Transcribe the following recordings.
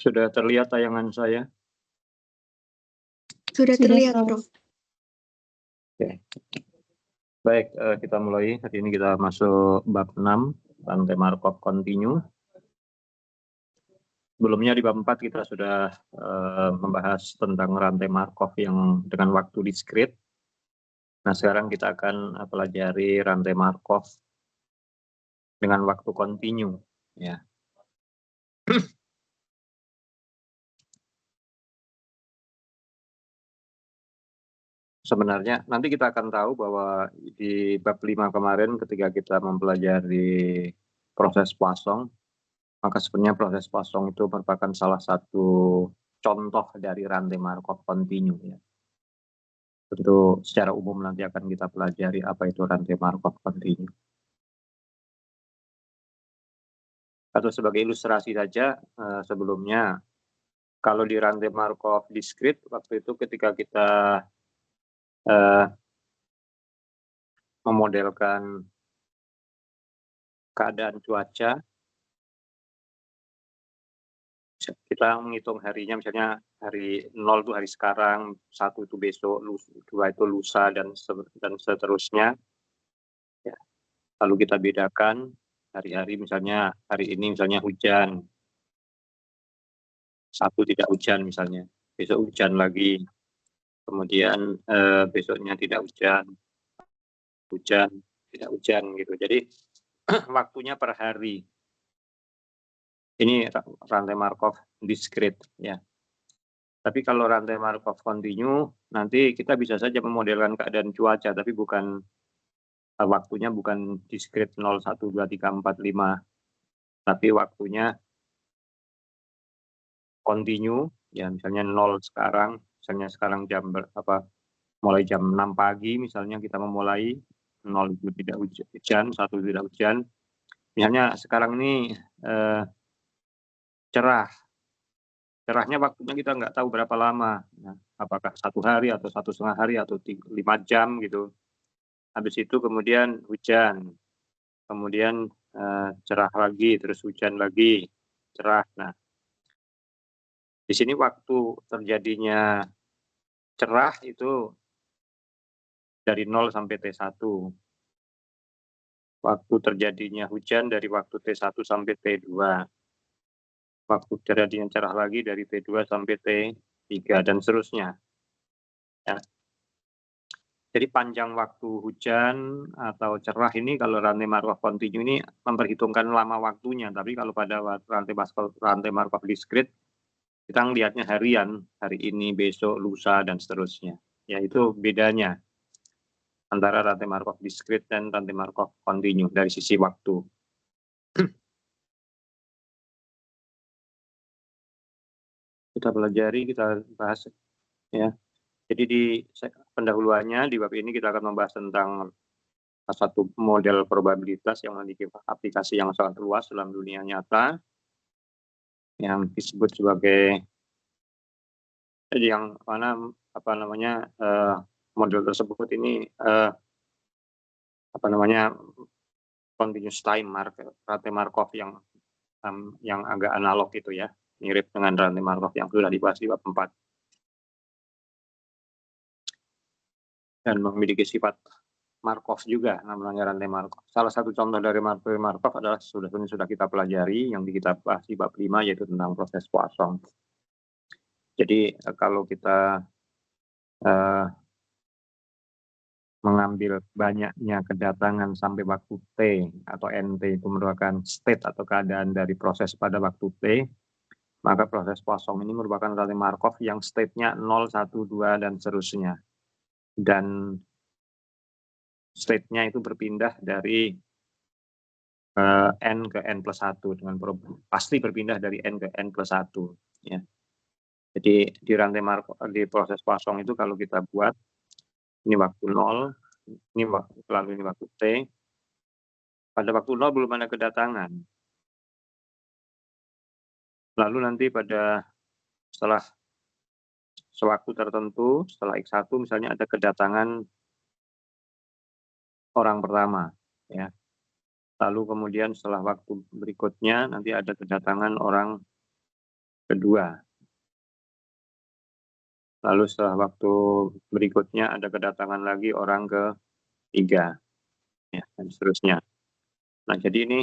Sudah terlihat tayangan saya? Sudah terlihat, Prof. Oke. Baik, kita mulai. Hari ini kita masuk bab 6, rantai Markov continue. Sebelumnya di bab 4 kita sudah membahas tentang rantai Markov yang dengan waktu diskrit. Nah, sekarang kita akan pelajari rantai Markov dengan waktu continue. Ya. Sebenarnya nanti kita akan tahu bahwa di bab 5 kemarin ketika kita mempelajari proses Poisson, maka sebenarnya proses Poisson itu merupakan salah satu contoh dari rantai Markov continue. Ya. Tentu secara umum nanti akan kita pelajari apa itu rantai Markov continue. Atau sebagai ilustrasi saja, sebelumnya kalau di rantai Markov diskrit, waktu itu ketika kita memodelkan keadaan cuaca, kita menghitung harinya, misalnya hari 0 itu hari sekarang, 1 itu besok, 2 itu lusa, dan seterusnya. Ya. Lalu kita bedakan hari-hari, misalnya hari ini misalnya hujan, 1 tidak hujan misalnya, besok hujan lagi, kemudian besoknya tidak hujan, tidak hujan gitu. Jadi waktunya per hari. Ini rantai Markov diskrit ya. Tapi kalau rantai Markov continue, nanti kita bisa saja memodelkan keadaan cuaca, tapi bukan waktunya bukan diskrit 0, 1, 2, 3, 4, 5, tapi waktunya continue ya, misalnya 0 sekarang, misalnya sekarang jam mulai jam 6 pagi misalnya kita memulai, 0 itu tidak hujan, 1 tidak hujan. Misalnya sekarang ini cerah. Cerahnya waktunya kita nggak tahu berapa lama. Nah, apakah 1 hari atau 1,5 hari atau 5 jam gitu. Habis itu kemudian hujan. Kemudian cerah lagi, terus hujan lagi, cerah. Nah, di sini waktu terjadinya cerah itu dari 0 sampai T1. Waktu terjadinya hujan dari waktu T1 sampai T2. Waktu terjadinya cerah lagi dari T2 sampai T3 dan seterusnya. Ya. Jadi panjang waktu hujan atau cerah ini kalau rantai Markov continue ini memperhitungkan lama waktunya. Tapi kalau pada rantai Markov diskrit, kita melihatnya harian, hari ini, besok, lusa, dan seterusnya. Ya, itu bedanya antara rantai Markov diskrit dan rantai Markov continue dari sisi waktu. Kita pelajari, kita bahas ya. Jadi di pendahuluannya di bab ini kita akan membahas tentang satu model probabilitas yang memiliki aplikasi yang sangat luas dalam dunia nyata yang disebut sebagai yang mana model tersebut ini continuous time rantai Markov yang agak analog itu ya, mirip dengan rantai Markov yang sudah dibahas di bab 4 dan memiliki sifat Markov juga, namanya rantai Markov. Salah satu contoh dari rantai Markov adalah sudah kita pelajari yang kita bahas di bab 5, yaitu tentang proses Poisson. Jadi kalau kita mengambil banyaknya kedatangan sampai waktu T atau NT itu merupakan state atau keadaan dari proses pada waktu T, maka proses Poisson ini merupakan rantai Markov yang state-nya 0, 1, 2, dan seterusnya. Dan state-nya itu berpindah dari N ke N plus 1, dengan pasti berpindah dari N ke N plus 1. Ya. Jadi di rantai Markov, di proses Poisson itu kalau kita buat, ini waktu 0, lalu ini waktu T. Pada waktu 0 belum ada kedatangan. Lalu nanti setelah sewaktu tertentu, setelah X1 misalnya ada kedatangan orang pertama. Ya. Lalu kemudian setelah waktu berikutnya nanti ada kedatangan orang kedua. Lalu setelah waktu berikutnya ada kedatangan lagi orang ketiga, ya, dan seterusnya. Nah, jadi ini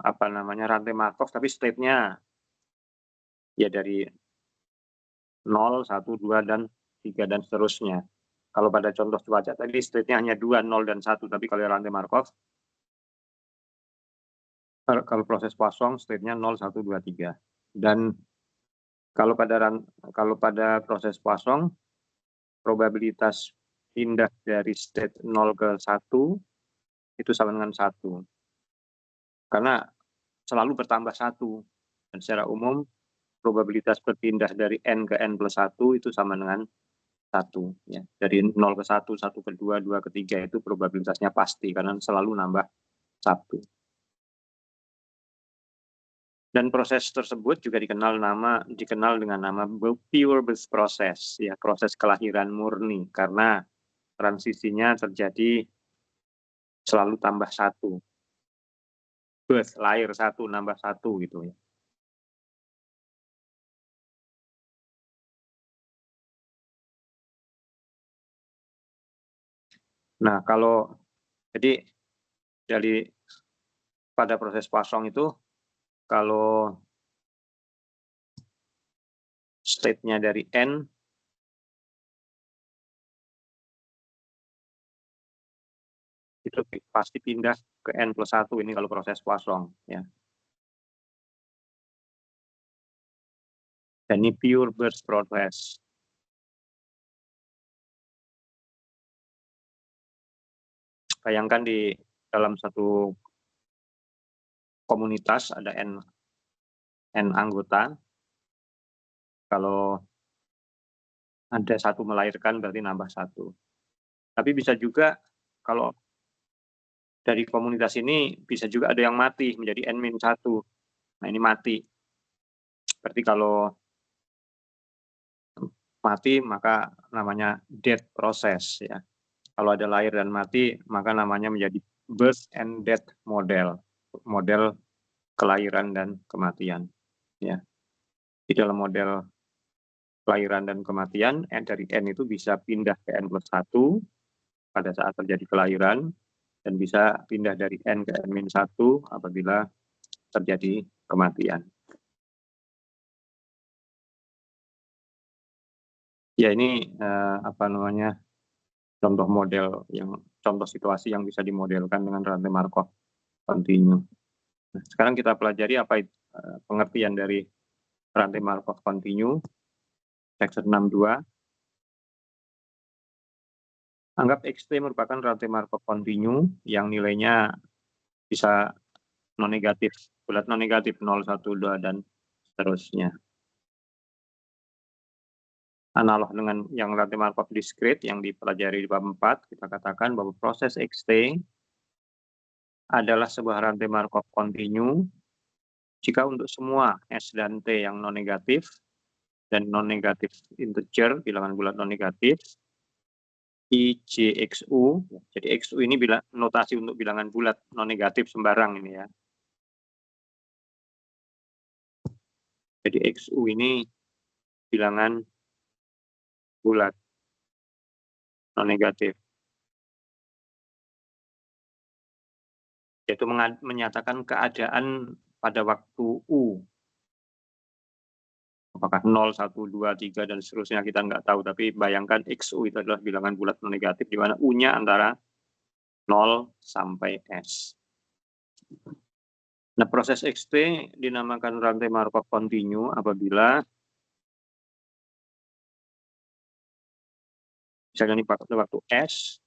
apa namanya, rantai Markov, tapi state-nya ya dari 0, 1, 2, dan 3, dan seterusnya. Kalau pada contoh cuaca tadi state-nya hanya 2, 0, dan 1, tapi kalau rantai Markov, kalau proses Poisson state-nya 0, 1, 2, 3. Dan kalau pada proses Poisson, probabilitas pindah dari state 0 ke 1 itu sama dengan 1. Karena selalu bertambah 1. Dan secara umum, probabilitas berpindah dari n ke n plus 1 itu sama dengan 1. Ya. Dari 0 ke 1, 1 ke 2, 2 ke 3 itu probabilitasnya pasti, karena selalu nambah 1. Dan proses tersebut juga dikenal dengan nama pure birth process, ya, proses kelahiran murni, karena transisinya terjadi selalu tambah 1. Birth, lahir 1, nambah 1 gitu ya. Nah, jadi dari pada proses Poisson itu, kalau state-nya dari n itu pasti pindah ke n plus 1, ini kalau proses Poisson, ya. Dan ini pure birth process. Bayangkan di dalam satu komunitas ada n anggota. Kalau ada 1 melahirkan berarti nambah 1. Tapi bisa juga kalau dari komunitas ini bisa juga ada yang mati menjadi n-1. Nah, ini mati. Berarti kalau mati maka namanya death process, ya. Kalau ada lahir dan mati maka namanya menjadi birth and death model kelahiran dan kematian, ya. Di dalam model kelahiran dan kematian, dari n itu bisa pindah ke n plus 1 pada saat terjadi kelahiran, dan bisa pindah dari n ke n-1 apabila terjadi kematian. Ya, ini contoh situasi yang bisa dimodelkan dengan rantai Markov kontinu. Nah, sekarang kita pelajari apa pengertian dari rantai Markov kontinu. Section 62. Anggap XT merupakan rantai Markov kontinu yang nilainya bisa non-negatif, bulat non-negatif, 0, 1, 2, dan seterusnya. Analog dengan yang rantai Markov discrete yang dipelajari di bab 4, kita katakan bahwa proses XT adalah sebuah rantai Markov kontinu jika untuk semua S dan T yang non-negatif dan non-negatif integer, bilangan bulat non-negatif, IJXU, jadi XU ini notasi untuk bilangan bulat non-negatif sembarang ini, ya. Jadi XU ini bilangan bulat non-negatif. Yaitu menyatakan keadaan pada waktu U. Apakah 0, 1, 2, 3, dan seterusnya kita nggak tahu. Tapi bayangkan XU itu adalah bilangan bulat non-negatif, di mana U-nya antara 0 sampai S. Nah, proses XT dinamakan rantai Markov kontinu apabila misalnya ini pada waktu S,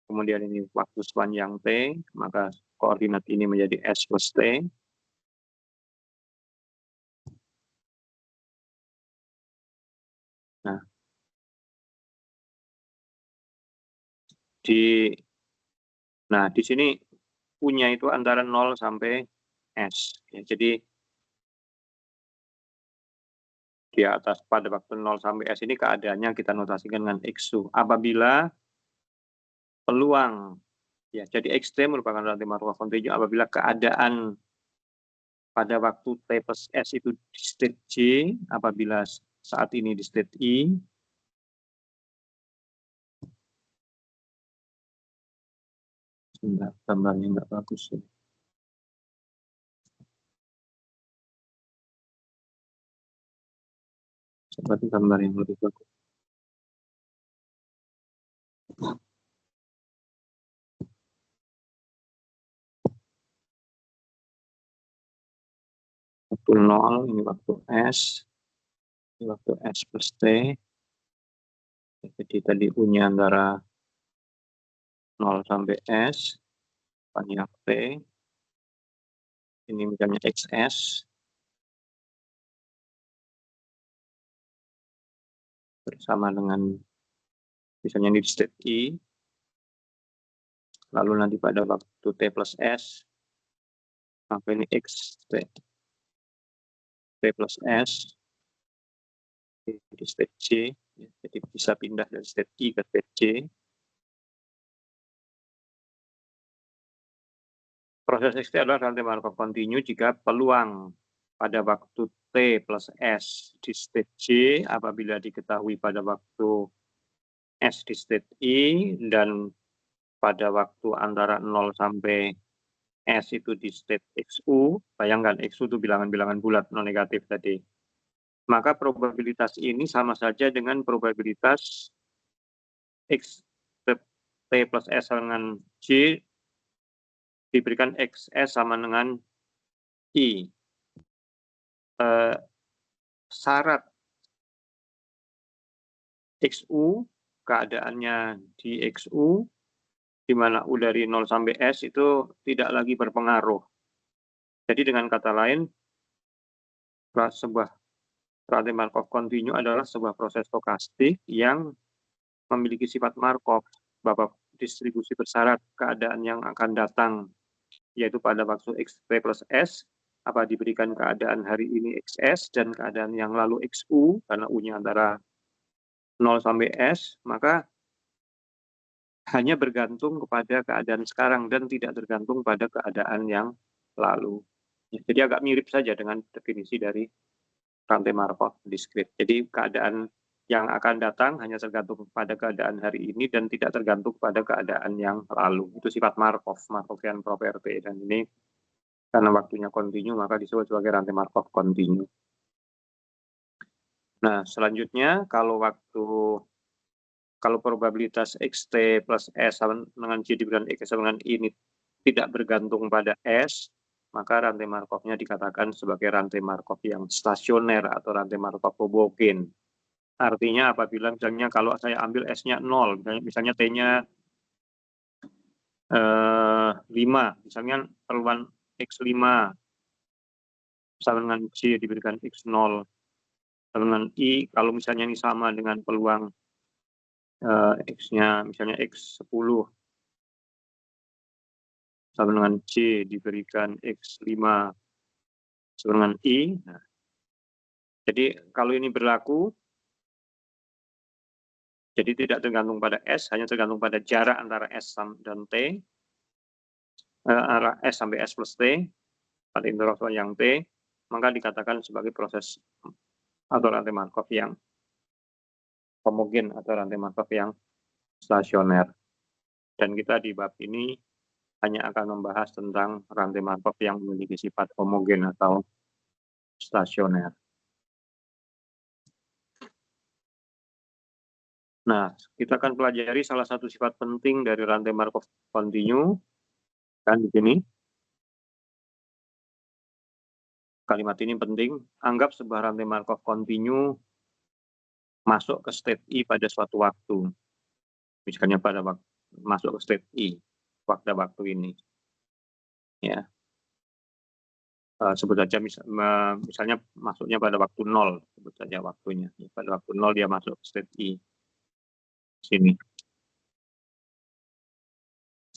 kemudian ini waktu sepanjang T, maka koordinat ini menjadi S plus T. Nah, di sini U-nya itu antara 0 sampai S. Ya, jadi di atas pada waktu 0 sampai S ini keadaannya kita notasikan dengan XU. Apabila peluang, ya, jadi XT merupakan rantai Markov kontinu apabila keadaan pada waktu T plus S itu di state J, apabila saat ini di state I. Enggak, gambarnya enggak bagus ya. Seperti gambar yang lebih bagus. Waktu 0, ini waktu S, ini waktu S plus T. Jadi tadi U-nya antara 0 sampai S, banyak T. Ini misalnya XS. Bersama dengan misalnya ini di state I. Lalu nanti pada waktu T plus S, maka ini X T plus S di state J, jadi bisa pindah dari state I ke state J. Proses XT adalah rantai Markov continue jika peluang pada waktu T plus S di state J apabila diketahui pada waktu S di state I dan pada waktu antara 0 sampai S itu di state XU, bayangkan XU itu bilangan-bilangan bulat non negatif tadi. Maka probabilitas ini sama saja dengan probabilitas X T plus S dengan J diberikan XS sama dengan I. Syarat XU, keadaannya di XU, di mana U dari 0 sampai S itu tidak lagi berpengaruh. Jadi dengan kata lain, sebuah rantai Markov continue adalah sebuah proses stokastik yang memiliki sifat Markov, bahwa distribusi bersyarat keadaan yang akan datang, yaitu pada waktu X T plus S, apa diberikan keadaan hari ini XS dan keadaan yang lalu XU, karena U-nya antara 0 sampai S, maka hanya bergantung kepada keadaan sekarang dan tidak tergantung pada keadaan yang lalu. Jadi agak mirip saja dengan definisi dari rantai Markov diskrit. Jadi keadaan yang akan datang hanya tergantung pada keadaan hari ini dan tidak tergantung pada keadaan yang lalu. Itu sifat Markov, Markovian property. Dan ini karena waktunya kontinu maka disebut sebagai rantai Markov kontinu. Nah, selanjutnya kalau probabilitas XT plus S sama dengan J diberikan X sama dengan ini tidak bergantung pada S, maka rantai Markovnya dikatakan sebagai rantai Markov yang stasioner atau rantai Markov homogen. Artinya apabila misalnya kalau saya ambil S-nya 0, misalnya T-nya 5, misalnya peluang X5 sama dengan J diberikan X0 sama dengan I, kalau misalnya ini sama dengan peluang X-nya misalnya X10 sama dengan J diberikan X5 sama dengan I. Nah, jadi kalau ini berlaku, jadi tidak tergantung pada S, hanya tergantung pada jarak antara S dan T, antara S sampai S plus T, pada interval yang T, maka dikatakan sebagai proses atau rantai Markov yang homogen atau rantai Markov yang stasioner. Dan kita di bab ini hanya akan membahas tentang rantai Markov yang memiliki sifat homogen atau stasioner. Nah, kita akan pelajari salah satu sifat penting dari rantai Markov continue. Kan di sini. Kalimat ini penting. Anggap sebuah rantai Markov continue masuk ke state I pada suatu waktu. Misalnya pada waktu masuk ke state I pada waktu ini. Ya. Sebut saja misalnya masuknya pada waktu 0, sebut saja waktunya. Pada waktu 0 dia masuk ke state I. Sini.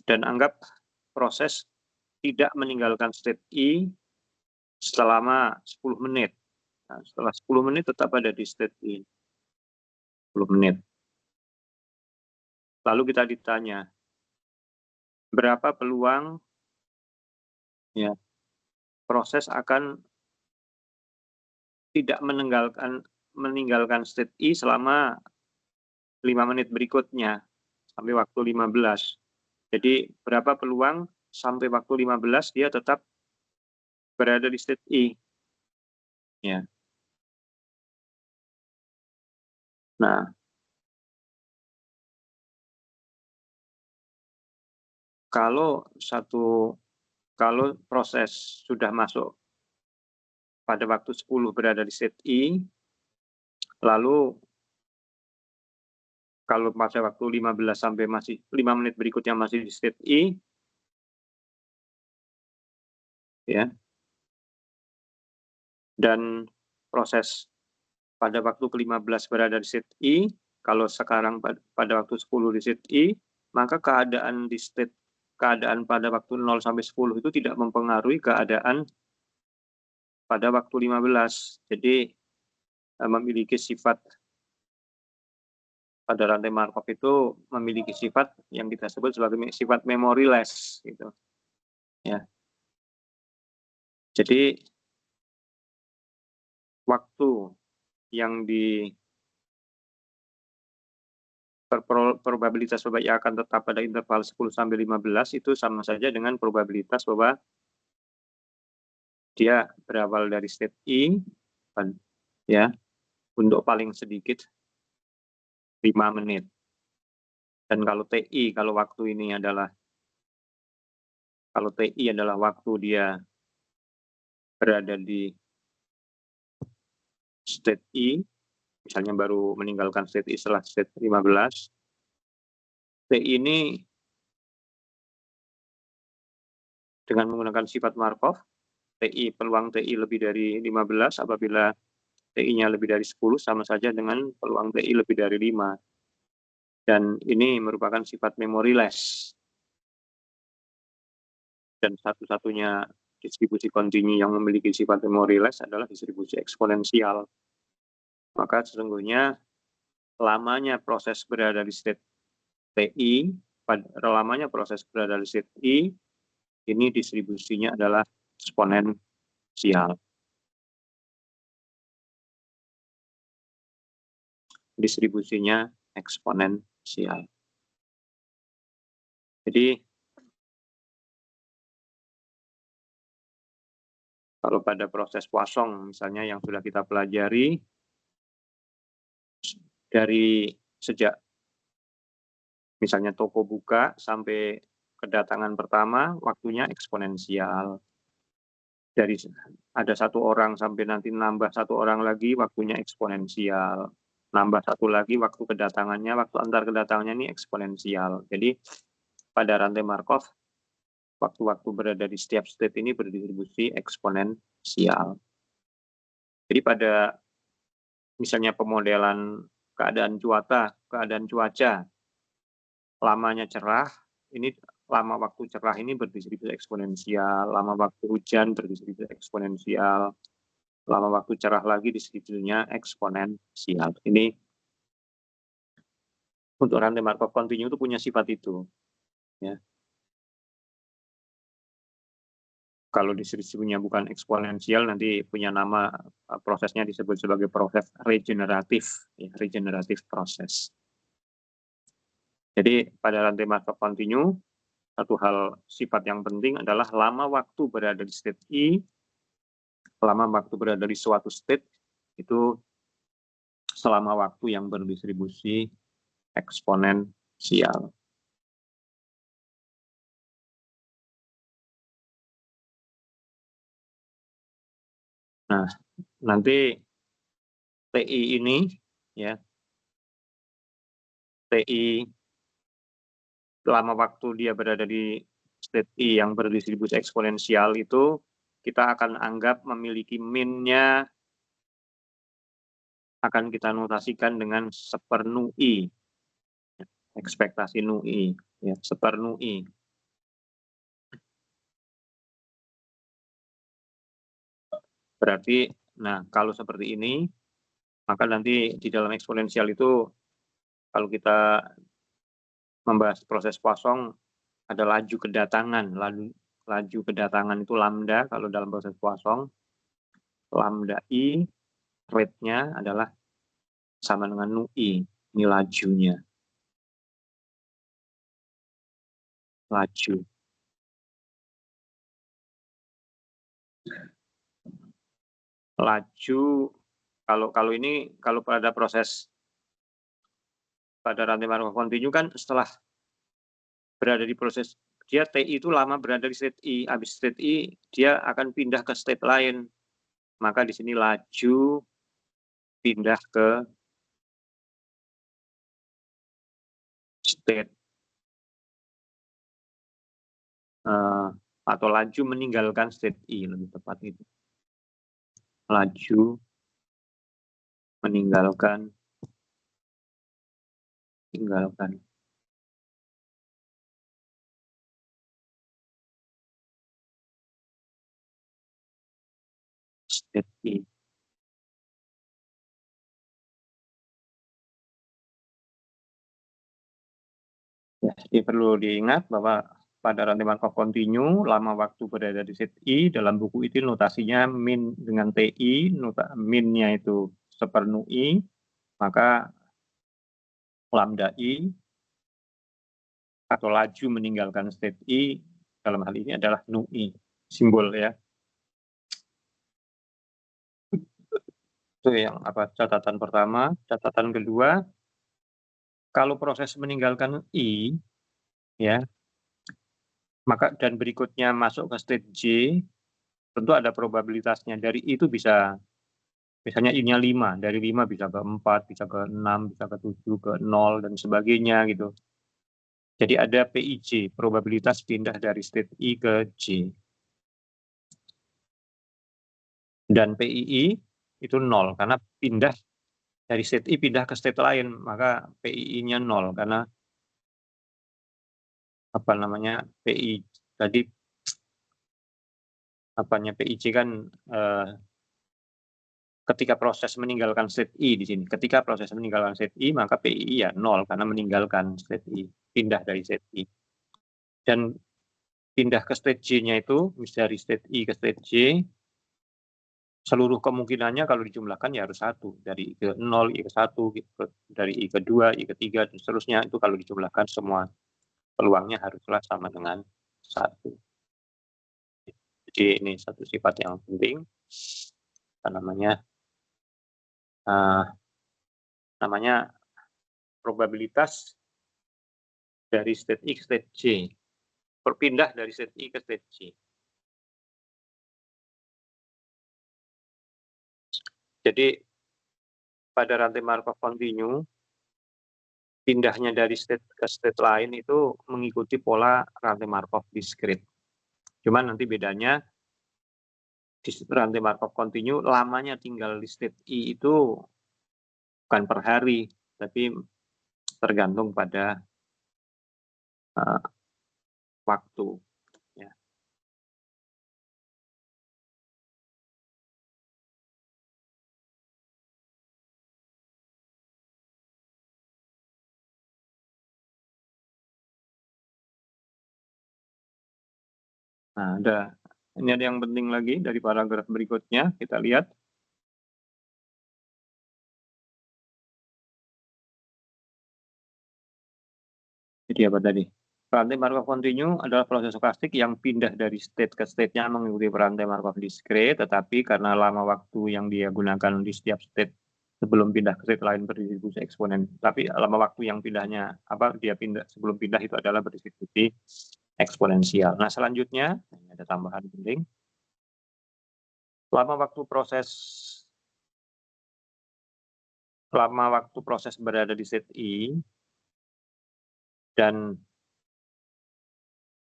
Dan anggap proses tidak meninggalkan state I selama 10 menit. Nah, setelah 10 menit tetap ada di state I. 10 menit. Lalu kita ditanya, berapa peluang ya proses akan tidak meninggalkan state I selama 5 menit berikutnya, sampai waktu 15. Jadi berapa peluang sampai waktu 15 dia tetap berada di state I. Ya. Nah, kalau proses sudah masuk pada waktu 10 berada di state I, lalu kalau pada waktu 15 sampai masih 5 menit berikutnya masih di state I, ya, dan proses pada waktu ke-15 berada di state I, kalau sekarang pada waktu 10 di state I, maka keadaan pada waktu 0 sampai 10 itu tidak mempengaruhi keadaan pada waktu 15. Jadi memiliki sifat pada rantai Markov itu memiliki sifat yang kita sebut sebagai sifat memoryless gitu. Ya. Jadi waktu yang probabilitas bahwa ia akan tetap pada interval 10 sampai 15 itu sama saja dengan probabilitas bahwa dia berawal dari state I, ya, untuk paling sedikit 5 menit. Dan kalau TI, kalau TI adalah waktu dia berada di state I, misalnya baru meninggalkan state I setelah state 15, TI ini dengan menggunakan sifat Markov, peluang TI lebih dari 15 apabila TI-nya lebih dari 10 sama saja dengan peluang TI lebih dari 5. Dan ini merupakan sifat memoryless. Dan satu-satunya distribusi kontinu yang memiliki sifat memoryless adalah distribusi eksponensial. Maka sesungguhnya lamanya proses berada di state TI, lamanya proses berada di state I, ini distribusinya adalah eksponensial. Distribusinya eksponensial. Jadi kalau pada proses Poisson misalnya yang sudah kita pelajari dari sejak misalnya toko buka sampai kedatangan pertama waktunya eksponensial. Dari ada 1 orang sampai nanti nambah 1 orang lagi waktunya eksponensial. Nambah 1 lagi waktu kedatangannya, waktu antar kedatangannya ini eksponensial. Jadi pada rantai Markov waktu-waktu berada di setiap state ini berdistribusi eksponensial. Jadi pada misalnya pemodelan keadaan cuaca, lamanya cerah, ini lama waktu cerah ini berdistribusi eksponensial, lama waktu hujan berdistribusi eksponensial, lama waktu cerah lagi distribusinya eksponensial. Ini untuk rantai Markov kontinu itu punya sifat itu. Ya. Kalau distribusinya bukan eksponensial, nanti punya nama prosesnya disebut sebagai proses regeneratif, ya, regeneratif proses. Jadi pada rantai Markov kontinu, satu hal sifat yang penting adalah lama waktu berada di state I, lama waktu berada di suatu state itu selama waktu yang berdistribusi eksponensial. Nah, nanti TI ini, ya, TI lama waktu dia berada di state I yang berdistribusi eksponensial itu kita akan anggap memiliki min-nya akan kita notasikan dengan sepernu I, ekspektasi nu I, ya, sepernu I. Berarti, nah kalau seperti ini, maka nanti di dalam eksponensial itu kalau kita membahas proses Poisson ada laju kedatangan, laju kedatangan itu lambda kalau dalam proses Poisson. Lambda I rate-nya adalah sama dengan nu I. Ini lajunya. Laju. Laju kalau ini kalau pada proses pada rantai Markov kontinu kan setelah berada di proses dia TI itu lama berada di state I, habis state I dia akan pindah ke state lain. Maka di sini laju pindah ke state atau laju meninggalkan state I lebih tepat itu. Laju meninggalkan state I. Ya, jadi perlu diingat bahwa pada rantai Markov kontinu lama waktu berada di state I dalam buku itu notasinya min dengan TI, minnya itu sepernu I, maka lambda I atau laju meninggalkan state I dalam hal ini adalah nu I, simbol ya. Itu yang catatan pertama. Catatan kedua, kalau proses meninggalkan I ya, maka dan berikutnya masuk ke state J, tentu ada probabilitasnya. Dari I itu bisa misalnya I-nya 5, dari 5 bisa ke 4, bisa ke 6, bisa ke 7, ke 0 dan sebagainya gitu. Jadi ada PIJ, probabilitas pindah dari state I ke J. Dan PII itu 0 karena pindah dari state I pindah ke state lain, maka PII-nya 0 karena PI tadi PIJ kan ketika proses meninggalkan state I di sini. Ketika proses meninggalkan state I maka PII ya 0 karena meninggalkan state I, pindah dari state I. Dan pindah ke state J-nya itu dari state I ke state J, seluruh kemungkinannya kalau dijumlahkan ya harus 1, dari I ke 0, I ke 1, dari I ke 2, I ke 3 dan seterusnya. Itu kalau dijumlahkan semua peluangnya haruslah sama dengan 1. Jadi ini satu sifat yang penting, namanya probabilitas dari state I ke state J, berpindah dari state I ke state J. Jadi pada rantai Markov kontinu, pindahnya dari state ke state lain itu mengikuti pola rantai Markov discrete. Cuman nanti bedanya di rantai Markov kontinu lamanya tinggal di state I itu bukan per hari, tapi tergantung pada waktu. Ya. Nah, ini ada yang penting lagi dari paragraf berikutnya, kita lihat. Jadi apa tadi? Rantai Markov kontinu adalah proses stokastik yang pindah dari state ke state-nya mengikuti rantai Markov discrete, tetapi karena lama waktu yang dia gunakan di setiap state sebelum pindah ke state lain berdistribusi eksponen. Tapi lama waktu yang pindahnya dia pindah sebelum pindah itu adalah berdistribusi eksponensial. Nah, selanjutnya ini ada tambahan penting. Lama waktu proses berada di state I dan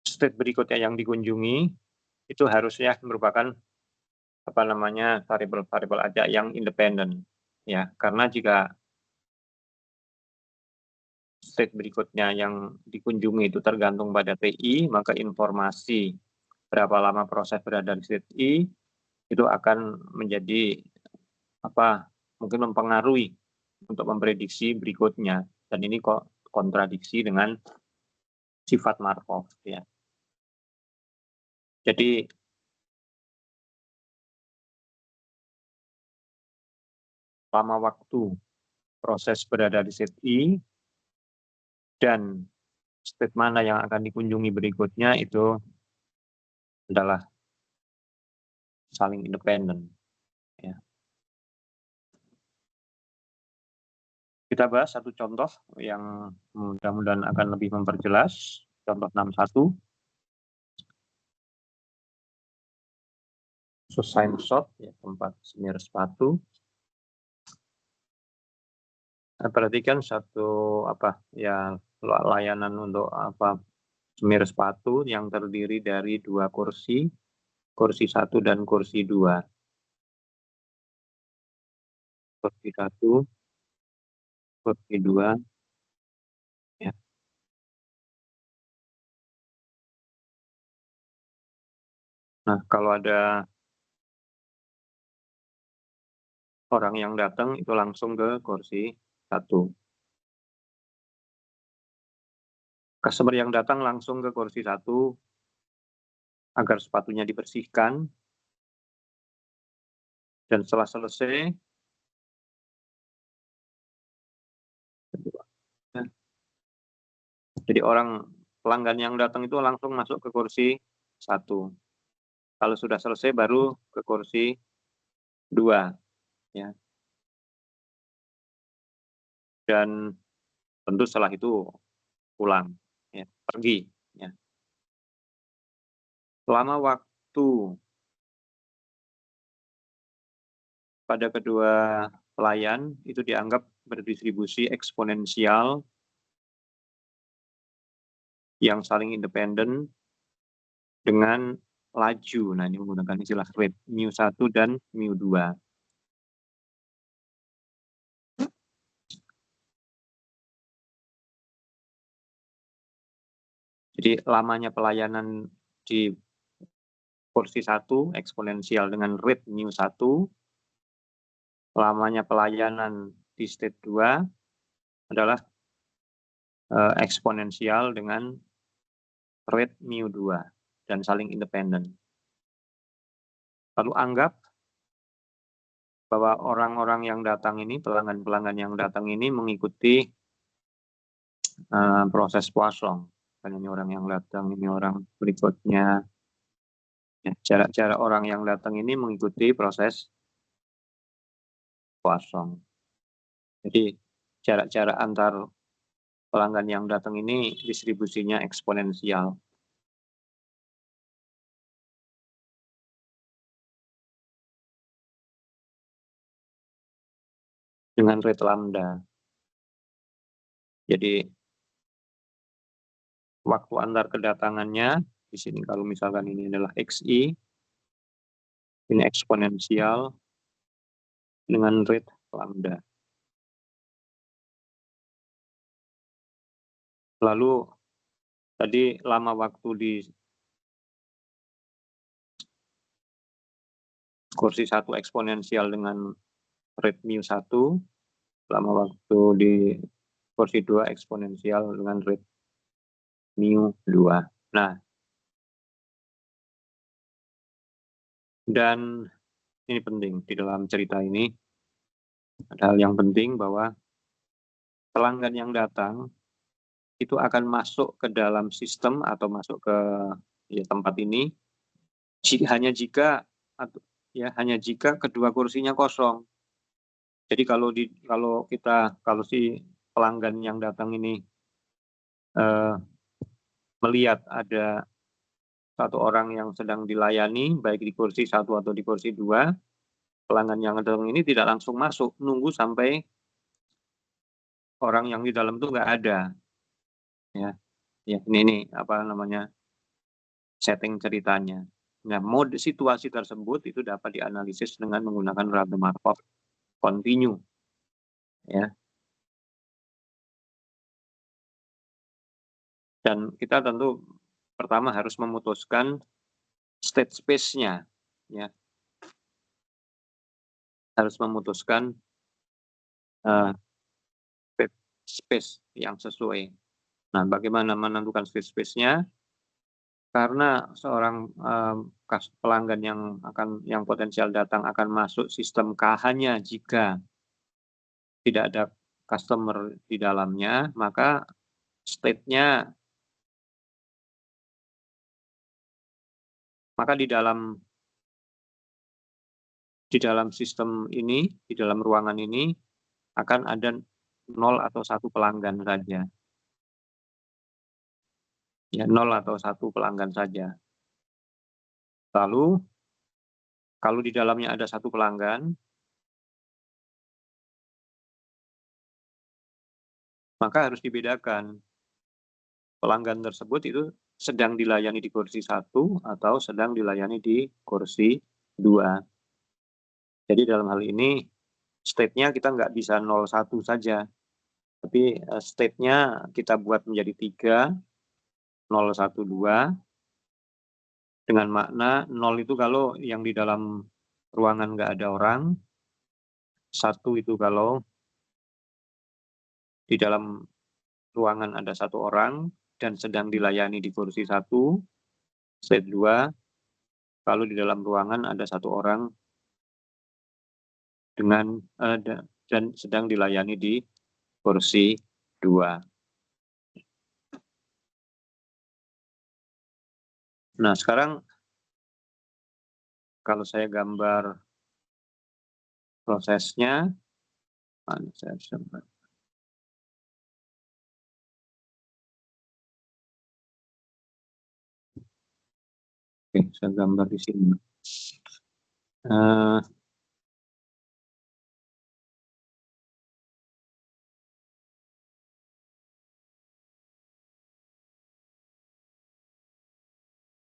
state berikutnya yang dikunjungi itu harusnya merupakan variabel aja yang independen ya, karena jika state berikutnya yang dikunjungi itu tergantung pada TI, maka informasi berapa lama proses berada di state I itu akan menjadi mungkin mempengaruhi untuk memprediksi berikutnya, dan ini kok kontradiksi dengan sifat Markov ya. Jadi lama waktu proses berada di state I dan state mana yang akan dikunjungi berikutnya itu adalah saling independen. Ya. Kita bahas satu contoh yang mudah-mudahan akan lebih memperjelas. Contoh 61. Sign shop, ya, tempat semir sepatu. Perhatikan satu layanan untuk semir sepatu yang terdiri dari 2 kursi, kursi 1 dan kursi 2. Kursi 1, kursi 2. Ya. Nah, kalau ada orang yang datang itu langsung ke kursi 1. Customer yang datang langsung ke kursi 1 agar sepatunya dibersihkan. Dan setelah selesai, jadi pelanggan yang datang itu langsung masuk ke kursi 1. Kalau sudah selesai baru ke kursi 2. Ya. Dan tentu setelah itu pulang, ya, pergi. Ya. Selama waktu pada kedua pelayan itu dianggap berdistribusi eksponensial yang saling independen dengan laju. Nah, ini menggunakan istilah rate mu1 dan mu2. Jadi lamanya pelayanan di kursi 1 eksponensial dengan rate mu1, lamanya pelayanan di state 2 adalah eksponensial dengan rate mu2 dan saling independen. Lalu anggap bahwa orang-orang yang datang ini, pelanggan-pelanggan yang datang ini mengikuti proses Poisson. Kan ini orang yang datang, ini orang berikutnya. Ya, cara orang yang datang ini mengikuti proses Poisson. Jadi jarak-jarak antar pelanggan yang datang ini distribusinya eksponensial. Dengan rate lambda. Jadi waktu antar kedatangannya di sini kalau misalkan ini adalah XI, ini eksponensial dengan rate lambda. Lalu tadi lama waktu di kursi 1 eksponensial dengan rate mu1, lama waktu di kursi 2 eksponensial dengan rate mu2. Nah, dan ini penting di dalam cerita ini, ada hal yang penting bahwa pelanggan yang datang itu akan masuk ke dalam sistem atau masuk ke tempat ini hanya jika kedua kursinya kosong. Jadi kalau si pelanggan yang datang ini melihat ada satu orang yang sedang dilayani baik di kursi 1 atau di kursi 2, pelanggan yang datang ini tidak langsung masuk, nunggu sampai orang yang di dalam itu nggak ada. Ya, ini setting ceritanya. Nah, mode situasi tersebut itu dapat dianalisis dengan menggunakan random Markov continue. Ya. Dan kita tentu pertama harus memutuskan state space-nya. Ya. Harus memutuskan space yang sesuai. Nah, bagaimana menentukan space-nya? karena seorang pelanggan yang potensial datang akan masuk sistem KH-nya jika tidak ada customer di dalamnya, maka state-nya maka di dalam sistem ini, di dalam ruangan ini akan ada 0 atau 1 pelanggan saja. Ya, 0 atau 1 pelanggan saja. Lalu, kalau di dalamnya ada 1 pelanggan, maka harus dibedakan. Pelanggan tersebut itu sedang dilayani di kursi 1 atau sedang dilayani di kursi 2. Jadi dalam hal ini, state-nya kita nggak bisa 0, 1 saja. Tapi state-nya kita buat menjadi 3, 0, 1, 2. Dengan makna 0 itu kalau yang di dalam ruangan nggak ada orang, 1 itu kalau di dalam ruangan ada 1 orang dan sedang dilayani di kursi 1, state 2, kalau di dalam ruangan ada 1 orang dan sedang dilayani di kursi 2. Nah, sekarang kalau saya gambar prosesnya, saya bisa oke, saya gambar di sini.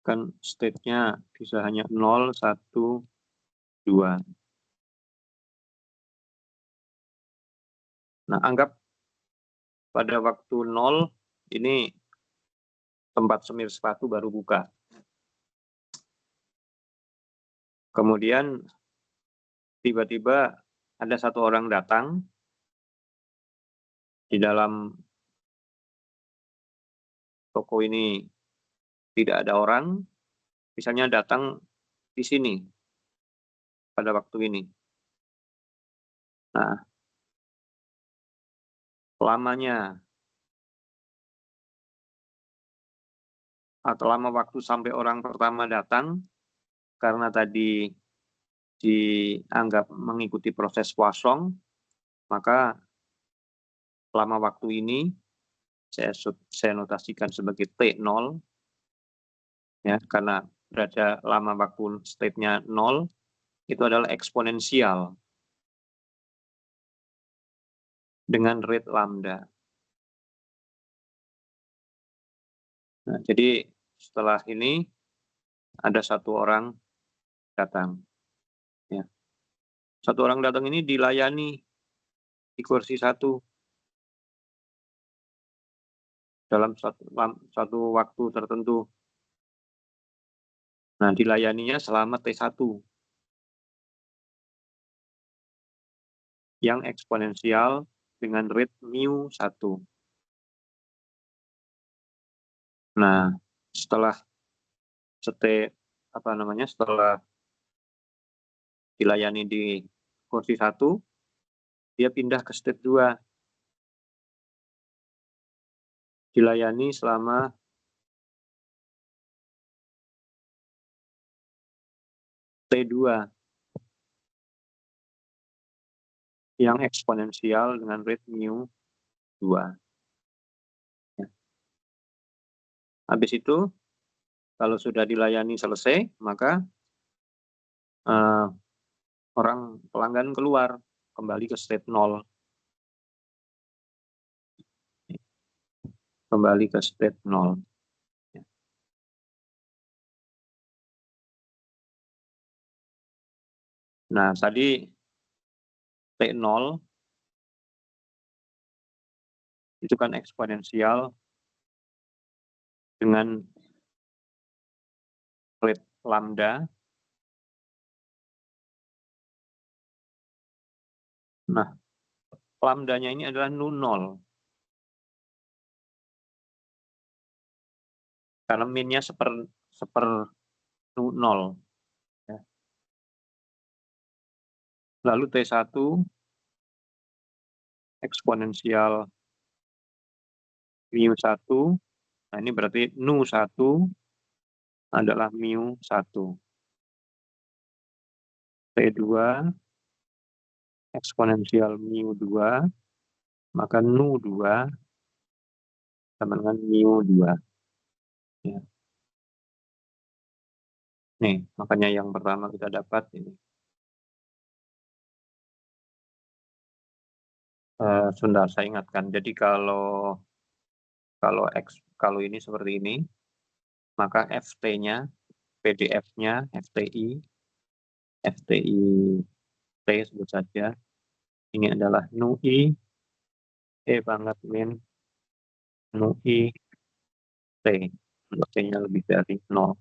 Kan state-nya bisa hanya 0, 1, 2. Nah, anggap pada waktu 0 ini tempat semir sepatu baru buka. Kemudian tiba-tiba ada 1 orang datang di dalam toko ini tidak ada orang, misalnya datang di sini pada waktu ini. Nah, lamanya atau lama waktu sampai orang pertama datang, karena tadi dianggap mengikuti proses kosong, maka lama waktu ini saya notasikan sebagai T0, ya, karena berada lama waktu state-nya 0, itu adalah eksponensial dengan rate lambda. Nah, jadi setelah ini ada 1 orang datang. Ya. 1 orang datang ini dilayani di kursi 1 dalam satu waktu tertentu. Nah, dilayaninya selama T1 yang eksponensial dengan rate mu1. Nah, setelah setelah dilayani di kursi 1, dia pindah ke state 2. Dilayani selama T2 yang eksponensial dengan rate mu2. Ya. Habis itu, kalau sudah dilayani selesai, maka pelanggan keluar, kembali ke state 0. Kembali ke state 0. Ya. Nah, tadi T0 itu kan eksponensial dengan rate lambda. Nah, lambdanya ini adalah nu0. Karena minnya 1/0. Ya. Lalu T1 eksponensial mu1. Nah, ini berarti nu1 adalah mu1. T2 eksponensial mu2, maka nu2 sama dengan mu2. Ya. Nih, makanya yang pertama kita dapat ini. Sebentar, saya ingatkan. Jadi kalau ini seperti ini, maka FT-nya, PDF-nya, FTI T sebut saja. Ini adalah NUI banget min NUI T. T-nya lebih dari 0.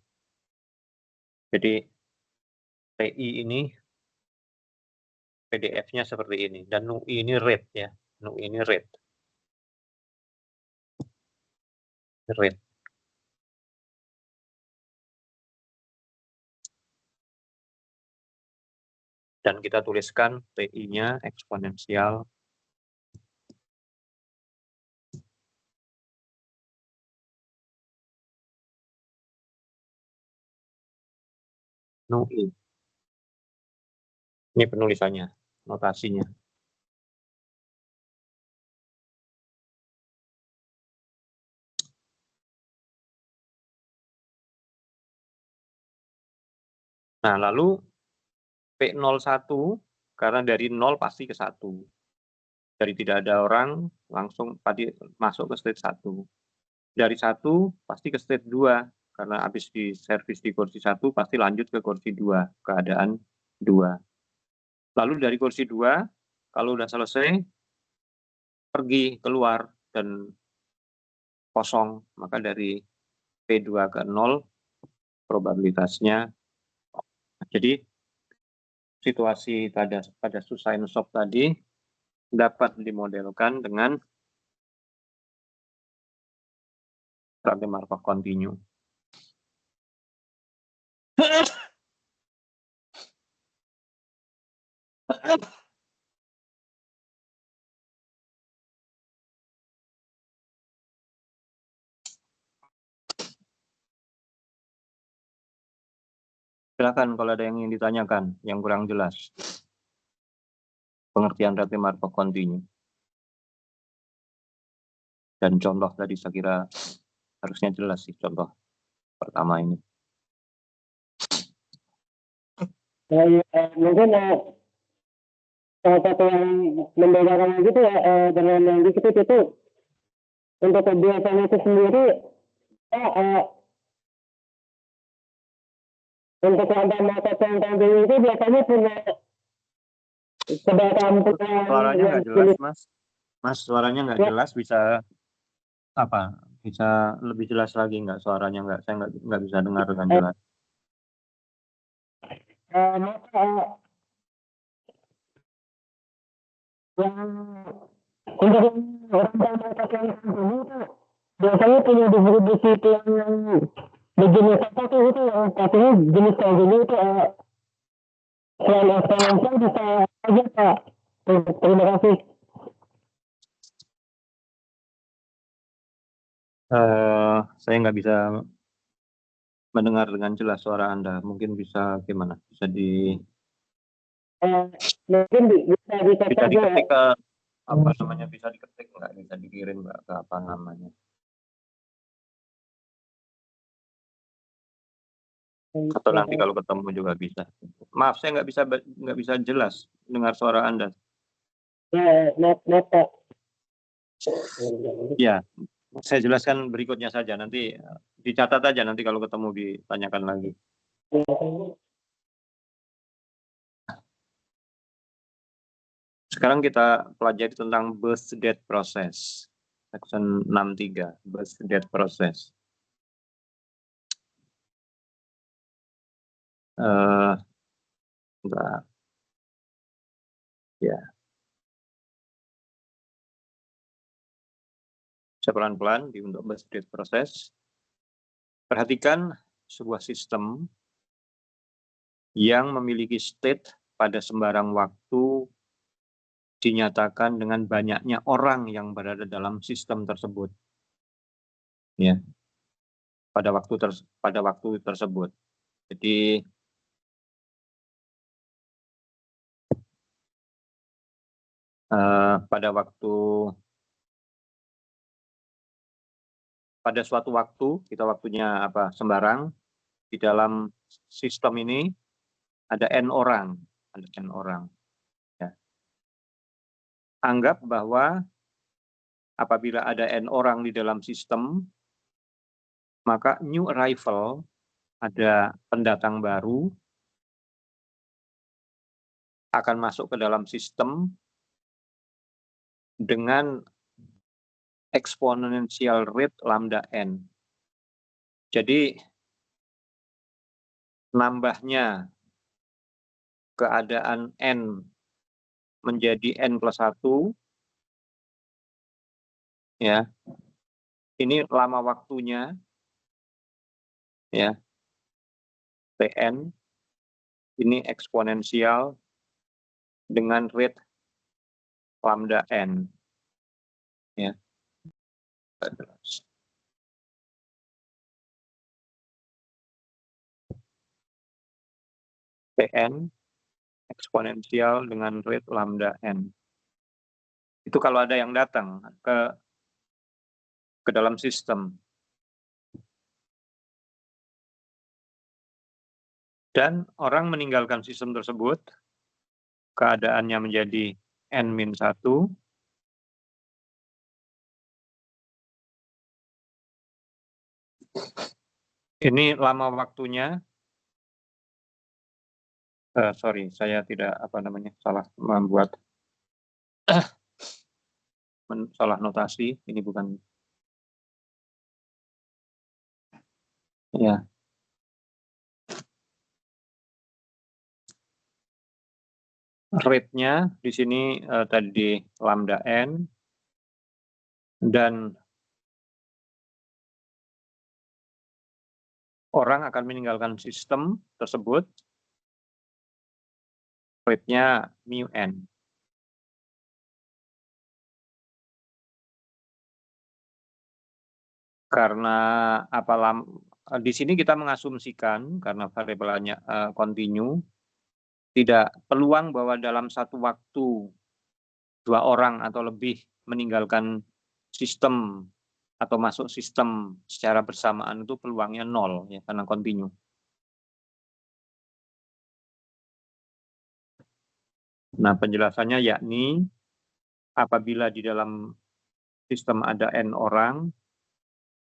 Jadi TI ini PDF-nya seperti ini, dan NUI ini rate ya. NUI ini rate. Dan kita tuliskan TI-nya eksponensial NUI. Ini penulisannya, notasinya. Nah, lalu P01, karena dari 0 pasti ke 1. Dari tidak ada orang, langsung tadi masuk ke state 1. Dari 1, pasti ke state 2. Karena habis di servis di kursi 1, pasti lanjut ke kursi 2, keadaan 2. Lalu dari kursi 2, kalau udah selesai, pergi keluar dan kosong. Maka dari P2 ke 0, probabilitasnya. Jadi, situasi pada Suzanne Shop tadi dapat dimodelkan dengan rantai Markov kontinu. Silakan kalau ada yang ingin ditanyakan, yang kurang jelas. Pengertian rantai Markov kontinu. Dan contoh tadi saya kira harusnya jelas sih contoh pertama ini. Mungkin salah satu yang membedakan gitu ya dengan yang di situ itu untuk kebiasaan itu sendiri untuk rantai Markov kontinu itu biasanya punya keberadaan Suaranya nggak jelas, Mas. Mas, suaranya nggak jelas, bisa apa? Bisa lebih jelas lagi nggak suaranya? Saya nggak bisa dengar dengan jelas. Untuk rantai Markov kontinu itu biasanya punya distribusi yang berjenis apa tuh itu yang katanya jenis kontinu itu selain eksponensial bisa aja Pak. Terima kasih. Saya nggak bisa mendengar dengan jelas suara Anda. Mungkin bisa gimana? Bisa Mungkin bisa diketik ke apa namanya? Bisa diketik nggak? Bisa dikirim nggak ke apa namanya? Atau nanti kalau ketemu juga bisa. Maaf, saya nggak bisa jelas dengar suara Anda. Ya, saya jelaskan berikutnya saja. Nanti dicatat aja nanti kalau ketemu ditanyakan lagi. Sekarang kita pelajari tentang birth-death process. Section 63, birth-death process. Enggak. Ya. Saya pelan-pelan untuk birth-death process. Perhatikan sebuah sistem yang memiliki state pada sembarang waktu dinyatakan dengan banyaknya orang yang berada dalam sistem tersebut. Ya, pada waktu tersebut. Jadi pada suatu waktu, kita waktunya sembarang, di dalam sistem ini ada N orang. Ya. Anggap bahwa apabila ada N orang di dalam sistem, maka new arrival, ada pendatang baru, akan masuk ke dalam sistem dengan exponential rate lambda n. Jadi nambahnya keadaan n menjadi n plus 1, ya, ini lama waktunya, ya, Tn, ini eksponensial dengan rate lambda n. Ya. Tn eksponensial dengan rate lambda n. Itu kalau ada yang datang ke dalam sistem. Dan orang meninggalkan sistem tersebut, keadaannya menjadi n-1, ini lama waktunya, sorry, saya tidak salah membuat salah notasi, ini bukan, ya. Rate-nya di sini tadi lambda n, dan orang akan meninggalkan sistem tersebut, rate-nya mu n. Karena di sini kita mengasumsikan, karena variabelnya continue, tidak peluang bahwa dalam satu waktu 2 orang atau lebih meninggalkan sistem atau masuk sistem secara bersamaan itu peluangnya 0, ya, karena continue. Nah, penjelasannya yakni apabila di dalam sistem ada n orang,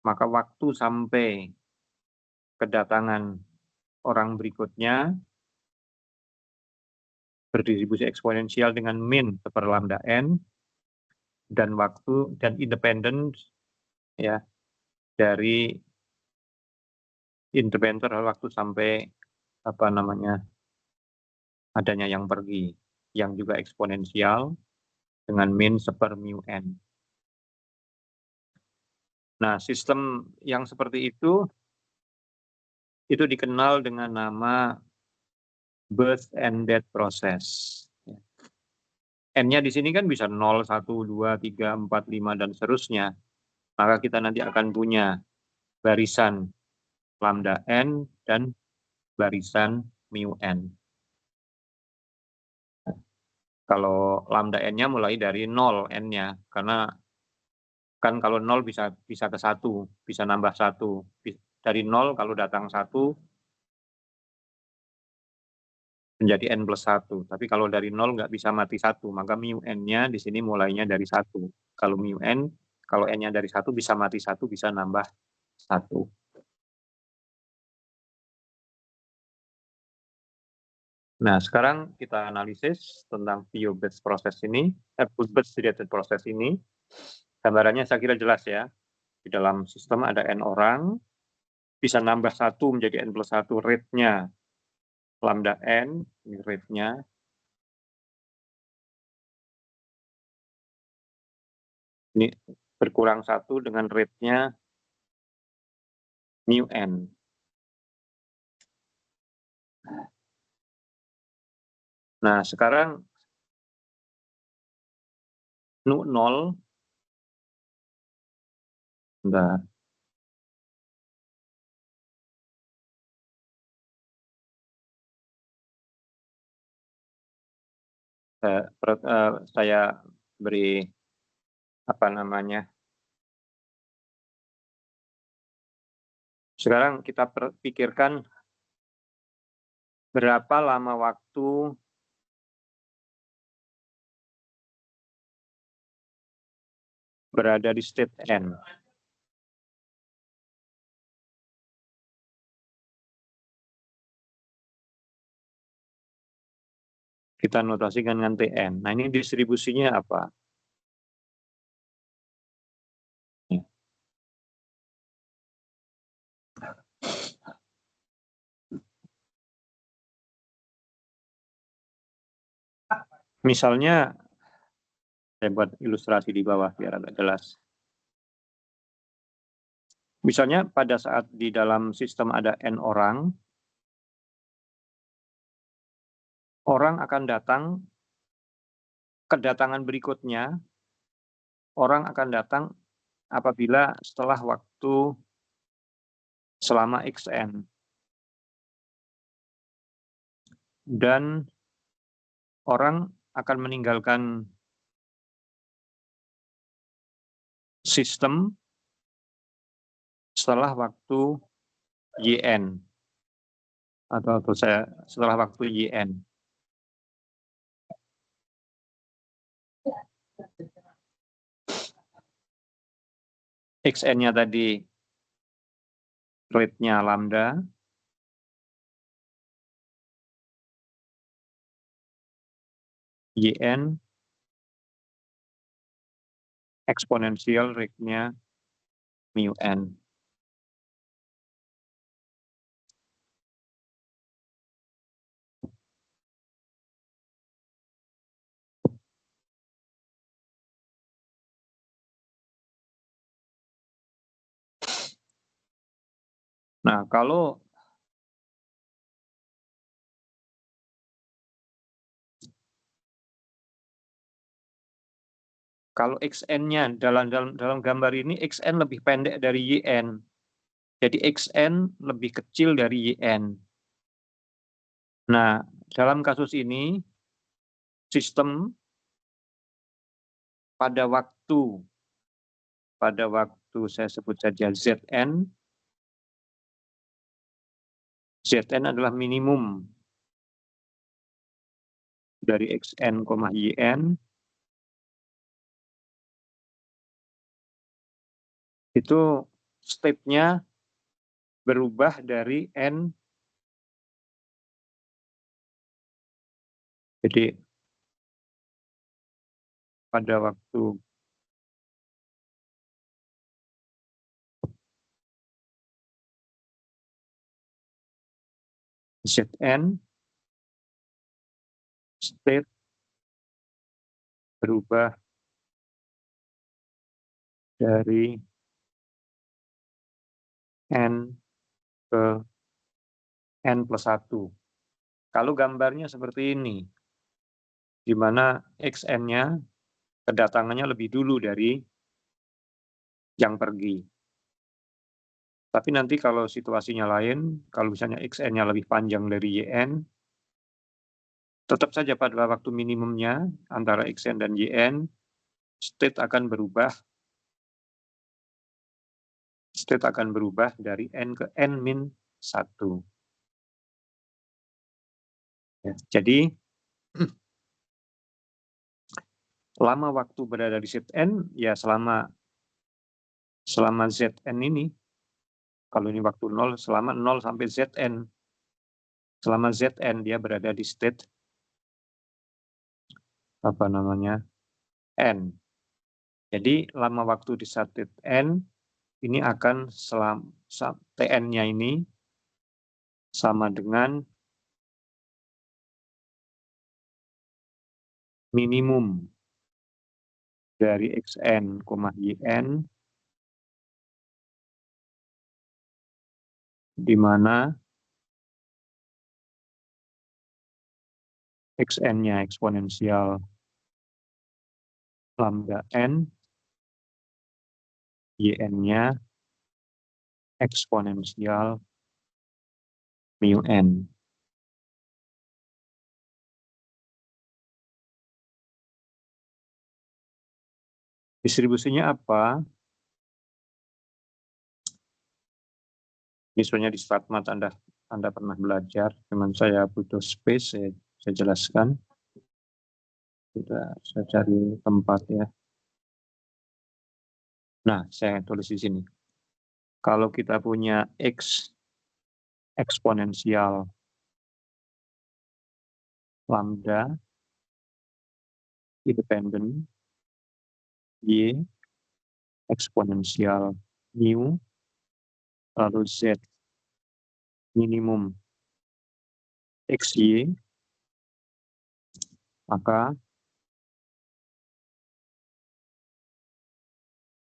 maka waktu sampai kedatangan orang berikutnya berdistribusi eksponensial dengan min per lambda n, dan waktu dan independen, ya, dari independen waktu sampai adanya yang pergi, yang juga eksponensial dengan min seper mu n. Nah, sistem yang seperti itu dikenal dengan nama birth and death process. N-nya di sini kan bisa 0, 1, 2, 3, 4, 5, dan seterusnya. Maka kita nanti akan punya barisan lambda n dan barisan mu n. Kalau lambda n-nya mulai dari 0 n-nya, karena kan kalau 0 bisa ke 1, bisa nambah 1. Dari 0 kalau datang 1, menjadi n plus 1. Tapi kalau dari 0 nggak bisa mati 1, maka mu n-nya di sini mulainya dari 1. Kalau mu n, kalau n-nya dari 1 bisa mati 1, bisa nambah 1. Nah, sekarang kita analisis tentang Pio-Batch process ini, Batch related process ini. Gambarannya saya kira jelas, ya. Di dalam sistem ada n orang, bisa nambah 1 menjadi n plus 1, rate-nya lambda n, ini rate-nya. Ini berkurang 1 dengan rate-nya mu n. Nah, sekarang 0, bentar. Saya beri apa namanya. Sekarang kita pikirkan berapa lama waktu berada di state N. Kita notasikan dengan Tn. Nah, ini distribusinya apa? Misalnya, saya buat ilustrasi di bawah biar agak jelas. Misalnya pada saat di dalam sistem ada N orang akan datang, kedatangan berikutnya, orang akan datang apabila setelah waktu selama Xn. Dan orang akan meninggalkan sistem setelah waktu Yn. Atau saya setelah waktu Yn. Xn-nya tadi rate-nya lambda, Yn eksponensial rate-nya mu n. Nah, kalau Xn-nya dalam gambar ini Xn lebih pendek dari Yn. Jadi Xn lebih kecil dari Yn. Nah, dalam kasus ini sistem pada waktu saya sebut saja Zn adalah minimum dari Xn, Yn itu state-nya berubah dari N. Jadi pada waktu Zn, state berubah dari N ke N+1. Kalau gambarnya seperti ini, di mana Xn-nya kedatangannya lebih dulu dari yang pergi. Tapi nanti kalau situasinya lain, kalau misalnya Xn-nya lebih panjang dari Yn, tetap saja pada waktu minimumnya antara Xn dan Yn, state akan berubah dari N ke N-1. Ya, jadi lama waktu berada di Zn ya selama Zn ini, kalau ini waktu 0, selama 0 sampai Zn. Selama Zn dia berada di state N. Jadi lama waktu di state N ini akan Tn-nya ini sama dengan minimum dari Xn, Yn, di mana xn-nya eksponensial lambda n, yn-nya eksponensial mu n. Distribusinya apa? Misalnya di StartMath Anda pernah belajar, cuman saya butuh space, saya jelaskan. Sudah saya cari tempat ya. Nah, saya tulis di sini. Kalau kita punya x eksponensial lambda independen, y eksponensial mu, lalu z minimum xy, maka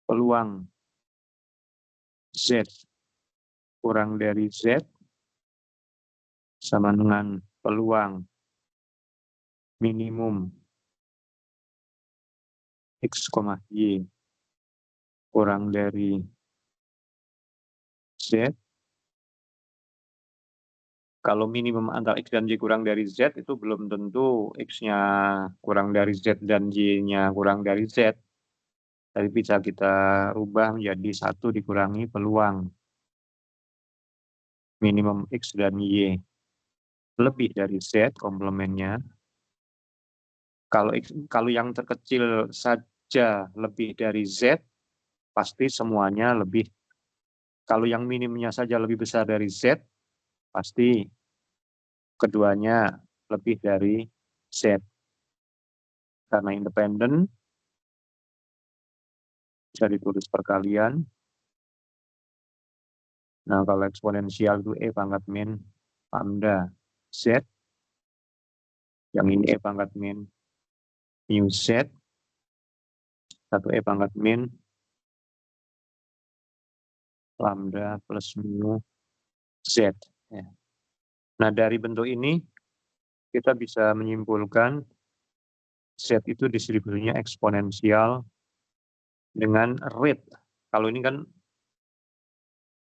peluang z kurang dari z sama dengan peluang minimum x, y kurang dari z. Kalau minimum antara x dan y kurang dari z, itu belum tentu x-nya kurang dari z dan y-nya kurang dari z. Tapi bisa kita rubah menjadi 1 dikurangi peluang minimum x dan y lebih dari z komplemennya. Kalau yang terkecil saja lebih dari z, pasti semuanya lebih. Kalau yang minimumnya saja lebih besar dari z, pasti keduanya lebih dari z. Karena independen, bisa ditulis perkalian. Nah, kalau eksponensial itu e pangkat min lambda z. Yang ini e pangkat min mu z. 1 e pangkat min lambda plus mu z. Ya. Nah, dari bentuk ini, kita bisa menyimpulkan z itu distribusinya eksponensial dengan rate. Kalau ini kan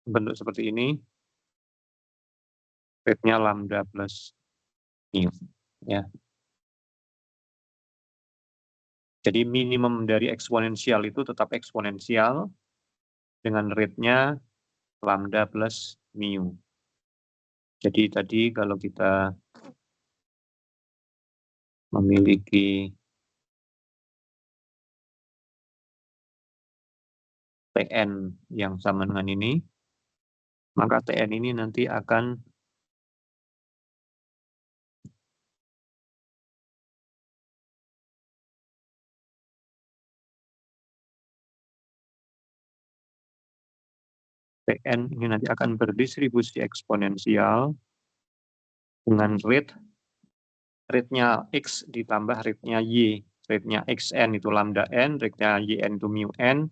bentuk seperti ini, rate-nya lambda plus mu. Ya. Jadi minimum dari eksponensial itu tetap eksponensial dengan rate-nya lambda plus mu. Jadi tadi kalau kita memiliki Tn yang sama dengan ini, maka Tn ini nanti akan Tn ini nanti akan berdistribusi eksponensial dengan rate-nya x ditambah rate-nya y. Rate-nya xn itu lambda n, rate-nya yn itu mu n,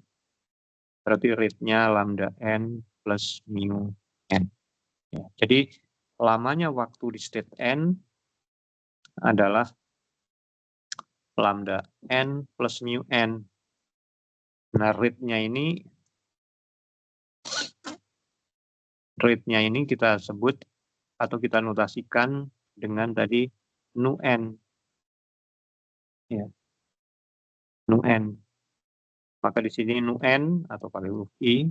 berarti rate-nya lambda n plus mu n. Ya, jadi lamanya waktu di state n adalah lambda n plus mu n. Nah, rate-nya ini kita sebut atau kita notasikan dengan tadi nu n. Ya. Nu n. Maka di sini nu n atau pakai huruf i,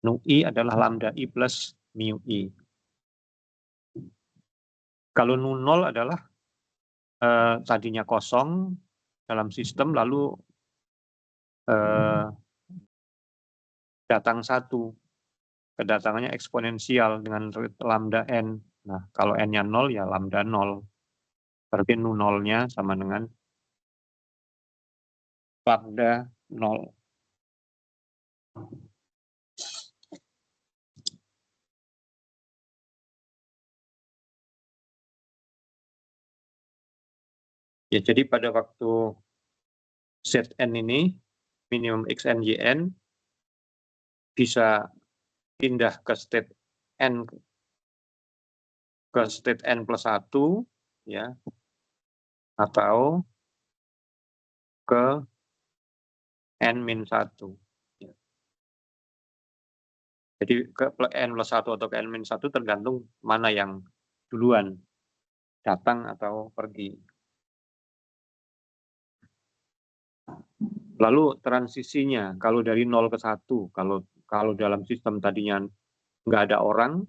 nu i adalah lambda i plus mu i. Kalau nu 0 adalah tadinya kosong dalam sistem, lalu datang 1. Kedatangannya eksponensial dengan lambda n. Nah, kalau n-nya 0 ya lambda 0. Berarti nu 0-nya sama dengan lambda 0. Ya, jadi pada waktu Zn ini, minimum xn, yn, bisa pindah ke state n plus 1, ya. atau ke N-1. Jadi ke N+1 atau ke N-1 tergantung mana yang duluan, datang atau pergi. Lalu transisinya, kalau dari 0 ke 1, kalau dalam sistem tadinya nggak ada orang,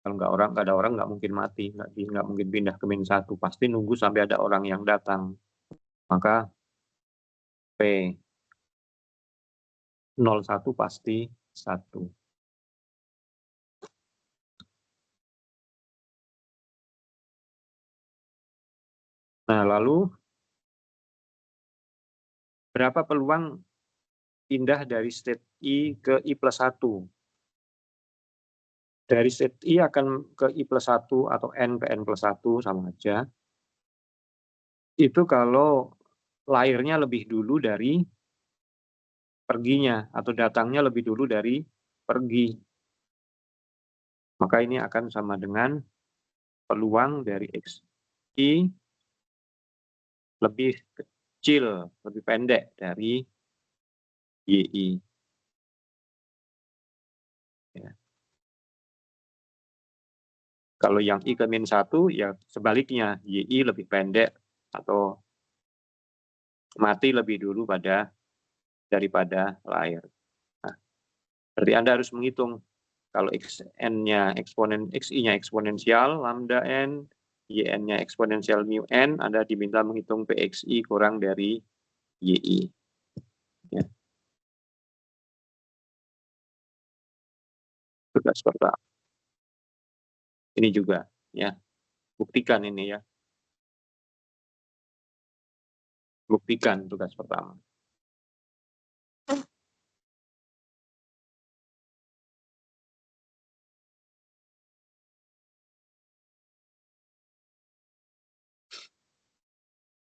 kalau nggak ada orang nggak mungkin mati, nggak mungkin pindah ke -1, pasti nunggu sampai ada orang yang datang. Maka P 01 pasti 1. Nah, lalu berapa peluang pindah dari state I ke I+1? Dari state I akan ke I+1 atau N ke N+1 sama aja. Itu kalau lahirnya lebih dulu dari perginya atau datangnya lebih dulu dari pergi. Maka ini akan sama dengan peluang dari XI lebih kecil, lebih pendek dari YI. Ya. Kalau yang I ke -1 ya sebaliknya, YI lebih pendek atau mati lebih dulu daripada lahir. Nah, berarti Anda harus menghitung kalau Xn-nya Xi-nya eksponensial lambda n, Yn-nya eksponensial mu n, Anda diminta menghitung Pxi kurang dari YI. Ya. Tugas pertama. Ini juga, ya, buktikan ini ya. Buktikan tugas pertama.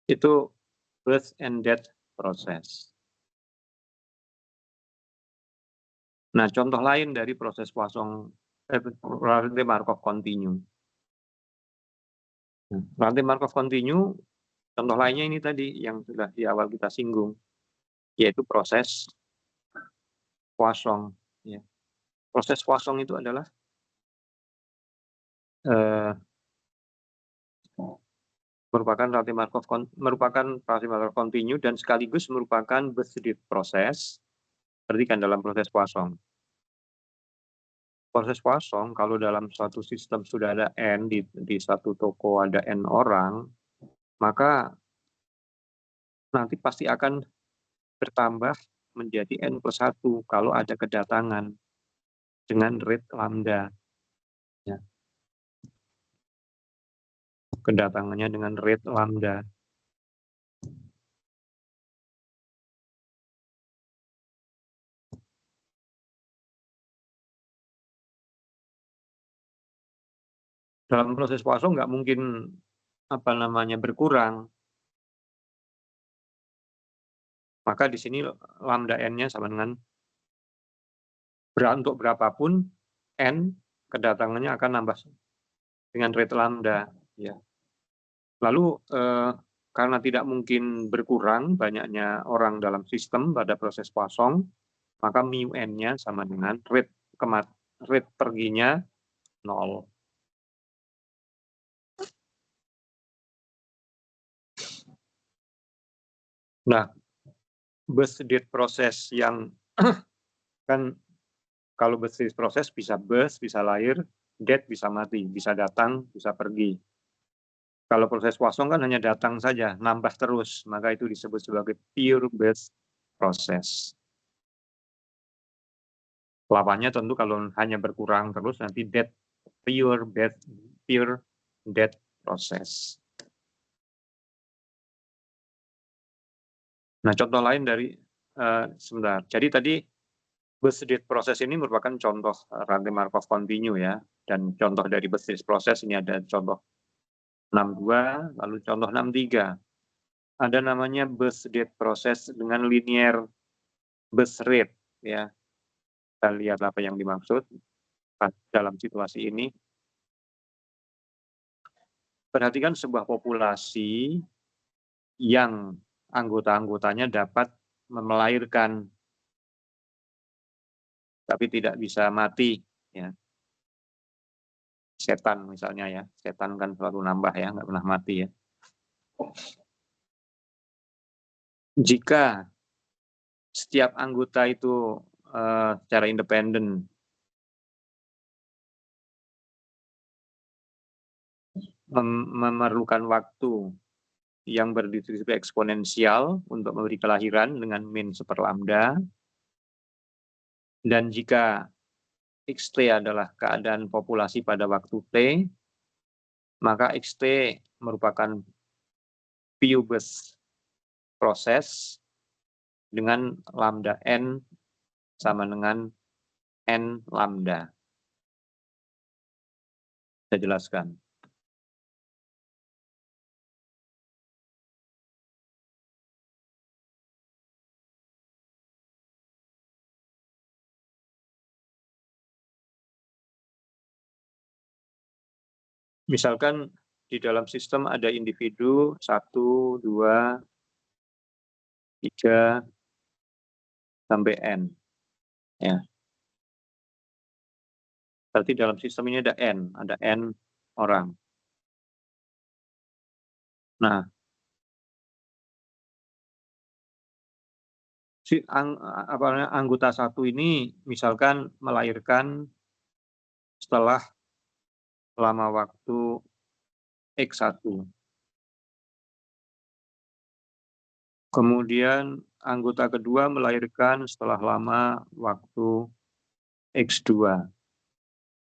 Itu birth and death process. Nah, contoh lain dari proses Poisson, rantai Markov continue. Rantai Markov continue, contoh lainnya ini tadi yang sudah di awal kita singgung, yaitu proses Poisson. Ya. Proses Poisson itu adalah merupakan rantai Markov continue dan sekaligus merupakan birth-death proses. Perhatikan dalam proses Poisson. Proses Poisson, kalau dalam suatu sistem sudah ada N, di satu toko ada N orang, maka nanti pasti akan bertambah menjadi N+1 kalau ada kedatangan dengan rate lambda. Ya. Kedatangannya dengan rate lambda. Dalam proses Poisson nggak mungkin berkurang. Maka di sini lambda n-nya sama dengan untuk berapapun n, kedatangannya akan nambah dengan rate lambda. Ya. Lalu karena tidak mungkin berkurang banyaknya orang dalam sistem pada proses Poisson, maka mu n-nya sama dengan rate perginya 0. Nah, birth-death proses yang kan kalau birth-death proses bisa birth, bisa lahir, death bisa mati, bisa datang, bisa pergi. Kalau proses Poisson kan hanya datang saja, nambah terus, maka itu disebut sebagai pure birth process. Lawannya tentu kalau hanya berkurang terus nanti death, pure death process. Nah, contoh lain dari sebentar. Jadi tadi birth-death proses ini merupakan contoh rantai Markov continue ya, dan contoh dari birth-death proses ini ada contoh 62, lalu contoh 63. Ada namanya birth-death proses dengan linear birth rate ya. Kita lihat apa yang dimaksud dalam situasi ini. Perhatikan sebuah populasi yang anggota-anggotanya dapat melahirkan, tapi tidak bisa mati, ya. Setan misalnya ya, setan kan selalu nambah ya, nggak pernah mati ya. Jika setiap anggota itu secara independen memerlukan waktu yang berdistribusi eksponensial untuk memberi kelahiran dengan min seperlambda, dan jika xt adalah keadaan populasi pada waktu t, maka xt merupakan Pubes proses dengan lambda n sama dengan n lambda. Saya jelaskan. Misalkan di dalam sistem ada individu 1, 2, 3, sampai N. Ya. Berarti dalam sistem ini ada N orang. Nah, anggota 1 ini misalkan melahirkan setelah lama waktu X1. Kemudian anggota kedua melahirkan setelah lama waktu X2.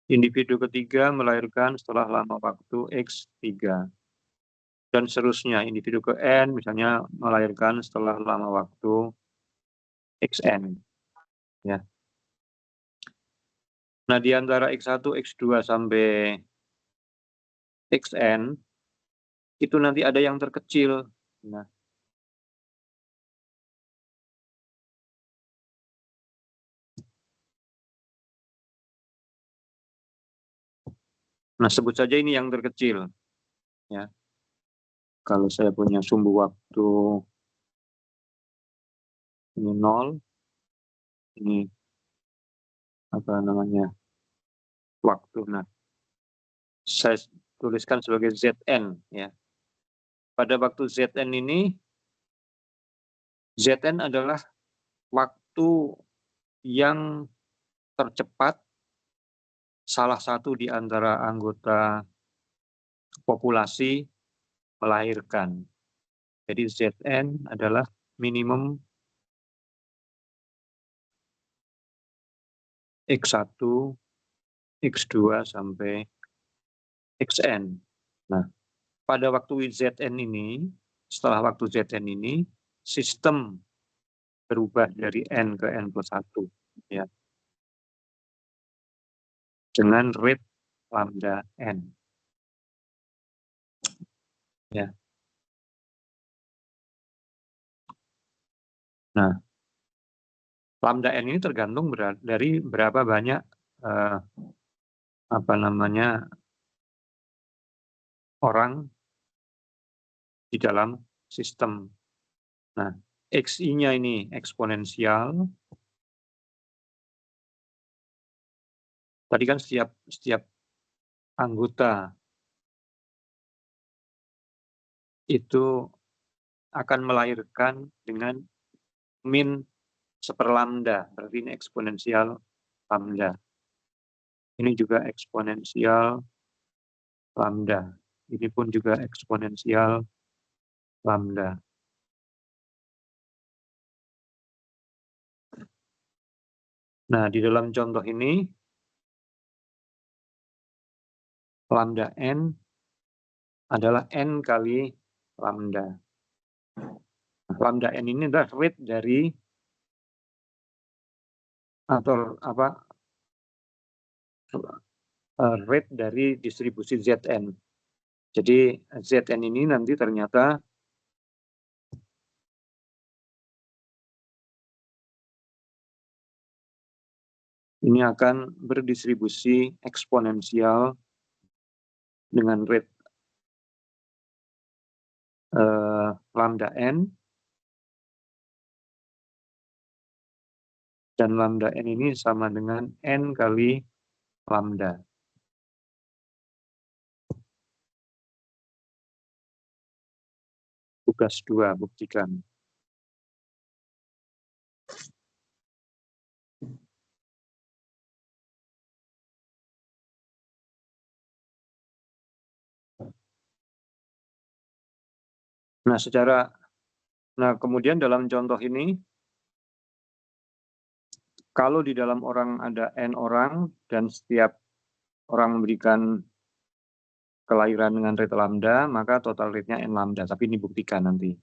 Individu ketiga melahirkan setelah lama waktu X3. Dan seterusnya, individu ke N misalnya melahirkan setelah lama waktu XN. Ya. Nah, di antara X1, X2 sampai XN, itu nanti ada yang terkecil. Nah, sebut saja ini yang terkecil. Ya. Kalau saya punya sumbu waktu ini 0, ini apa namanya, waktu. Nah, saya tuliskan sebagai Zn. Ya. Pada waktu Zn ini, Zn adalah waktu yang tercepat salah satu di antara anggota populasi melahirkan. Jadi Zn adalah minimum X1, X2 sampai Xn. Nah, pada waktu Zn ini, setelah waktu Zn ini, sistem berubah dari N ke N+1. Ya. Dengan rate lambda N. Ya. Nah, lambda N ini tergantung dari berapa banyak orang di dalam sistem. Nah, XI-nya ini eksponensial. Tadi kan setiap anggota itu akan melahirkan dengan min seperlambda, berarti ini eksponensial lambda. Ini juga eksponensial lambda. Ini pun juga eksponensial lambda. Nah, di dalam contoh ini, lambda N adalah N kali lambda. Lambda N ini adalah rate dari, atau apa, rate dari distribusi Zn. Jadi Zn ini nanti ternyata ini akan berdistribusi eksponensial dengan rate lambda n, dan lambda n ini sama dengan n kali lambda. Tugas 2, buktikan. Nah, kemudian dalam contoh ini, kalau di dalam orang ada n orang, dan setiap orang memberikan kelahiran dengan rate lambda, maka total rate-nya n lambda. Tapi ini buktikan nanti.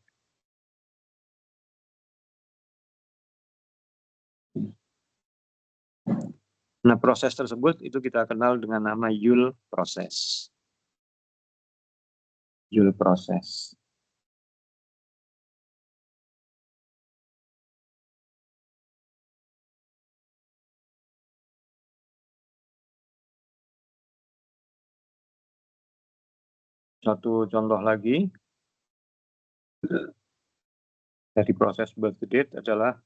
Nah, proses tersebut itu kita kenal dengan nama Yule process. Yule process. Satu contoh lagi dari proses birth to death adalah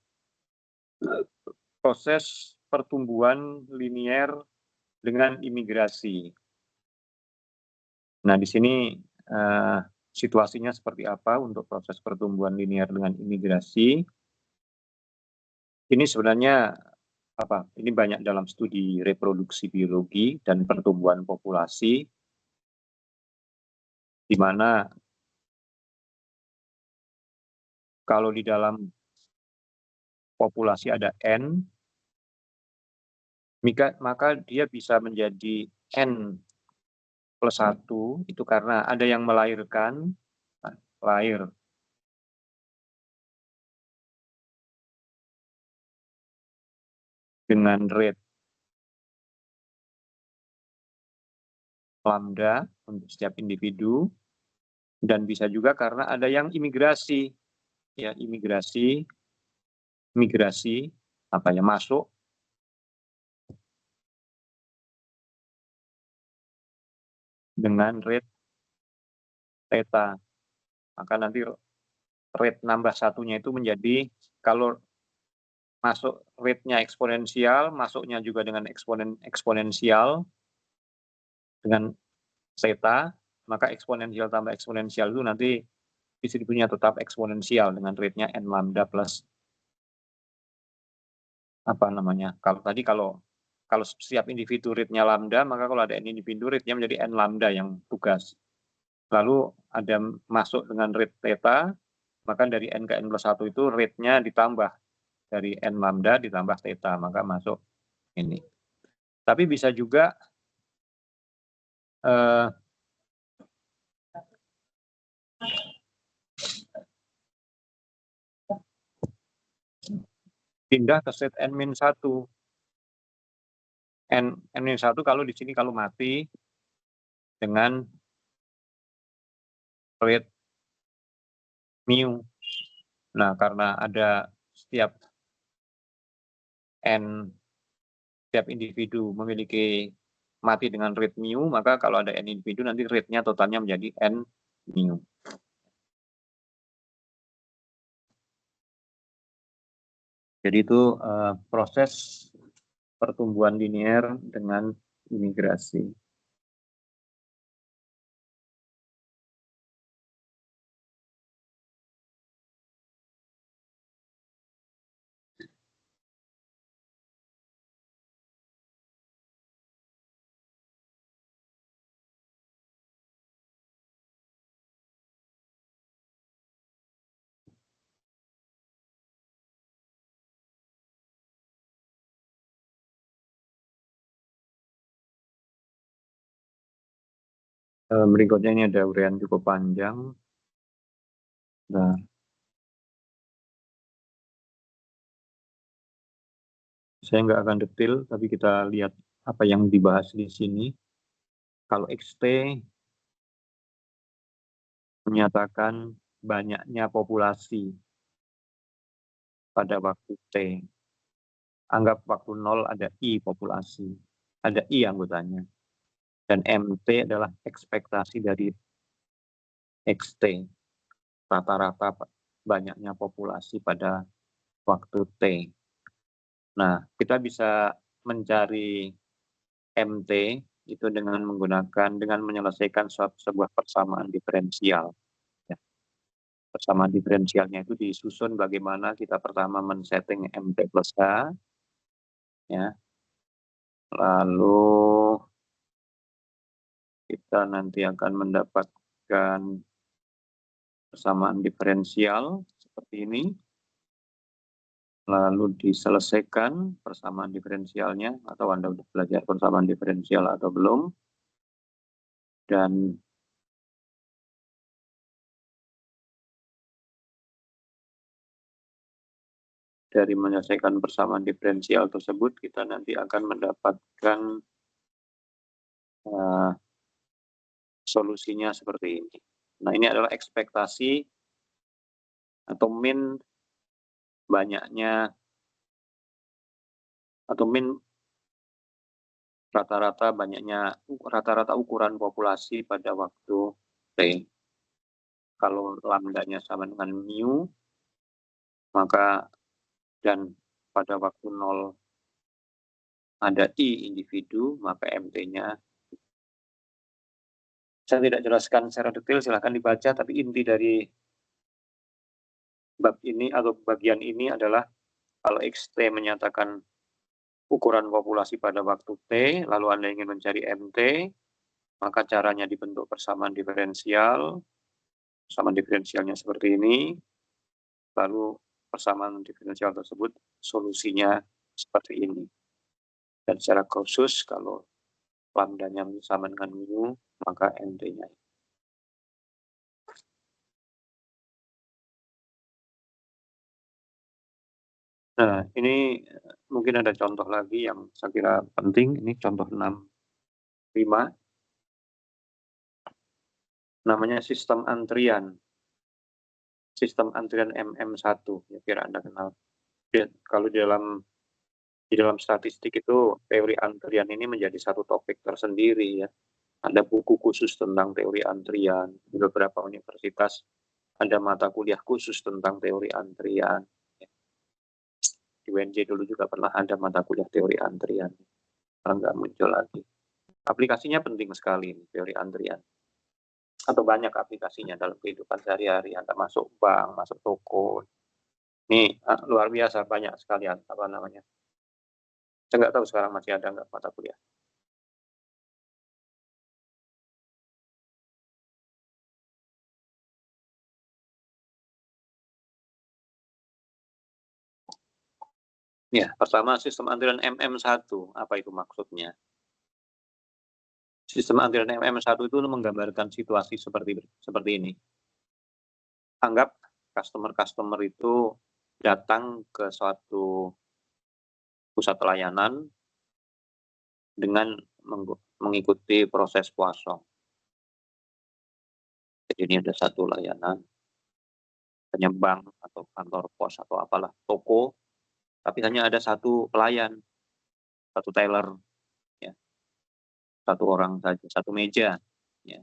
proses pertumbuhan linier dengan imigrasi. Nah, di sini situasinya seperti apa untuk proses pertumbuhan linier dengan imigrasi? Ini sebenarnya apa? Ini banyak dalam studi reproduksi biologi dan pertumbuhan populasi, di mana kalau di dalam populasi ada n, maka dia bisa menjadi n plus 1, itu karena ada yang melahirkan, lahir dengan rate lambda untuk setiap individu, dan bisa juga karena ada yang imigrasi, ya migrasi masuk dengan rate theta, maka nanti rate nambah satunya itu menjadi, kalau masuk rate-nya eksponensial, masuknya juga dengan eksponensial dengan theta, maka eksponensial tambah eksponensial itu nanti distribusinya tetap eksponensial dengan rate-nya n lambda plus kalau setiap individu rate-nya lambda, maka kalau ada n individu rate-nya menjadi n lambda yang tugas. Lalu ada masuk dengan rate theta, maka dari n ke n plus 1 itu rate-nya ditambah dari n lambda ditambah theta, maka masuk ini. Tapi bisa juga pindah ke set n-1. n-1 kalau di sini kalau mati dengan rate mu. Nah, karena ada setiap individu memiliki mati dengan rate mu, maka kalau ada n individu nanti rate-nya totalnya menjadi n mu. Jadi itu proses pertumbuhan linier dengan imigrasi. Berikutnya ini ada uraian cukup panjang. Nah, saya nggak akan detail, tapi kita lihat apa yang dibahas di sini. Kalau XT menyatakan banyaknya populasi pada waktu T. Anggap waktu 0 ada I populasi, ada I anggotanya. Dan MT adalah ekspektasi dari XT. rata-rata banyaknya populasi pada waktu T. Nah, kita bisa mencari MT itu dengan menyelesaikan sebuah persamaan diferensial. Ya. Persamaan diferensialnya itu disusun bagaimana kita pertama men-setting MT plus H, ya. Lalu kita nanti akan mendapatkan persamaan diferensial seperti ini. Lalu diselesaikan persamaan diferensialnya, atau Anda sudah belajar persamaan diferensial atau belum. Dan dari menyelesaikan persamaan diferensial tersebut, kita nanti akan mendapatkan solusinya seperti ini. Nah, ini adalah ekspektasi atau min banyaknya, atau min rata-rata ukuran populasi pada waktu T. Kalau lambdanya sama dengan mu, maka dan pada waktu 0 ada I individu, maka MT-nya. Saya tidak jelaskan secara detail, silahkan dibaca, tapi inti dari bab ini atau bagian ini adalah kalau XT menyatakan ukuran populasi pada waktu T, lalu Anda ingin mencari MT, maka caranya dibentuk persamaan diferensial. Persamaan diferensialnya seperti ini, lalu persamaan diferensial tersebut solusinya seperti ini. Dan secara khusus kalau lambdanya sama dengan mu, maka MT-nya. Nah, ini mungkin ada contoh lagi yang saya kira penting. Ini contoh 6.5. Namanya sistem antrian. Sistem antrian MM1, ya kira Anda kenal. Kalau di dalam statistik itu teori antrian ini menjadi satu topik tersendiri ya. Ada buku khusus tentang teori antrian. Di beberapa universitas ada mata kuliah khusus tentang teori antrian. Di UNJ dulu juga pernah ada mata kuliah teori antrian. Nggak muncul lagi. Aplikasinya penting sekali teori antrian. Atau banyak aplikasinya dalam kehidupan sehari-hari. Anda masuk bank, masuk toko. Ini luar biasa banyak sekali apa namanya. Saya nggak tahu sekarang masih ada nggak mata kuliah. Ya, pertama sistem antrian MM1. Apa itu maksudnya? Sistem antrian MM1 itu menggambarkan situasi seperti ini. Anggap customer itu datang ke suatu pusat layanan dengan mengikuti proses puasong. Jadi ini ada satu layanan, hanya bank atau kantor pos atau apalah, toko, tapi hanya ada satu pelayan, satu teller, ya, satu orang saja, satu meja. Ya.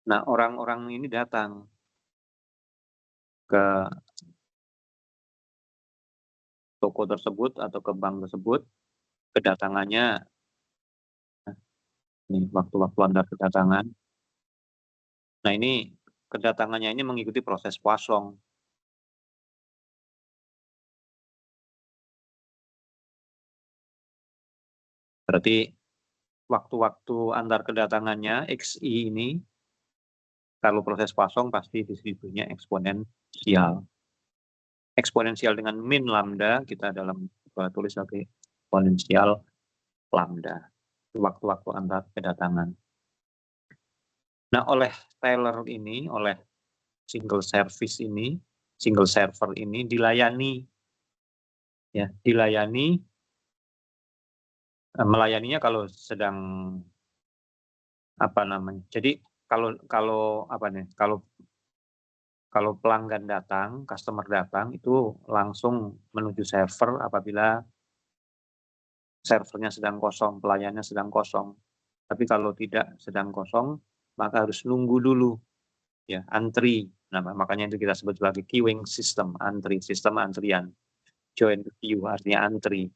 Nah, orang-orang ini datang ke toko tersebut atau ke bank tersebut, kedatangannya, ini waktu-waktu Anda kedatangan. Nah, ini kedatangannya ini mengikuti proses puasong. Berarti waktu-waktu antar kedatangannya, XI ini, kalau proses puasong pasti distribusinya eksponensial. Eksponensial dengan min lambda, kita dalam tulis sebagai eksponensial lambda. Waktu-waktu antar kedatangan. Nah, oleh teller ini, oleh single server ini dilayani, ya, melayaninya kalau sedang apa namanya. Jadi kalau pelanggan datang, customer datang itu langsung menuju server apabila servernya sedang kosong, pelayannya sedang kosong. Tapi kalau tidak sedang kosong, maka harus nunggu dulu ya, antri. Nah, makanya itu kita sebut sebagai queuing system, sistem antrian. Join queue artinya antri.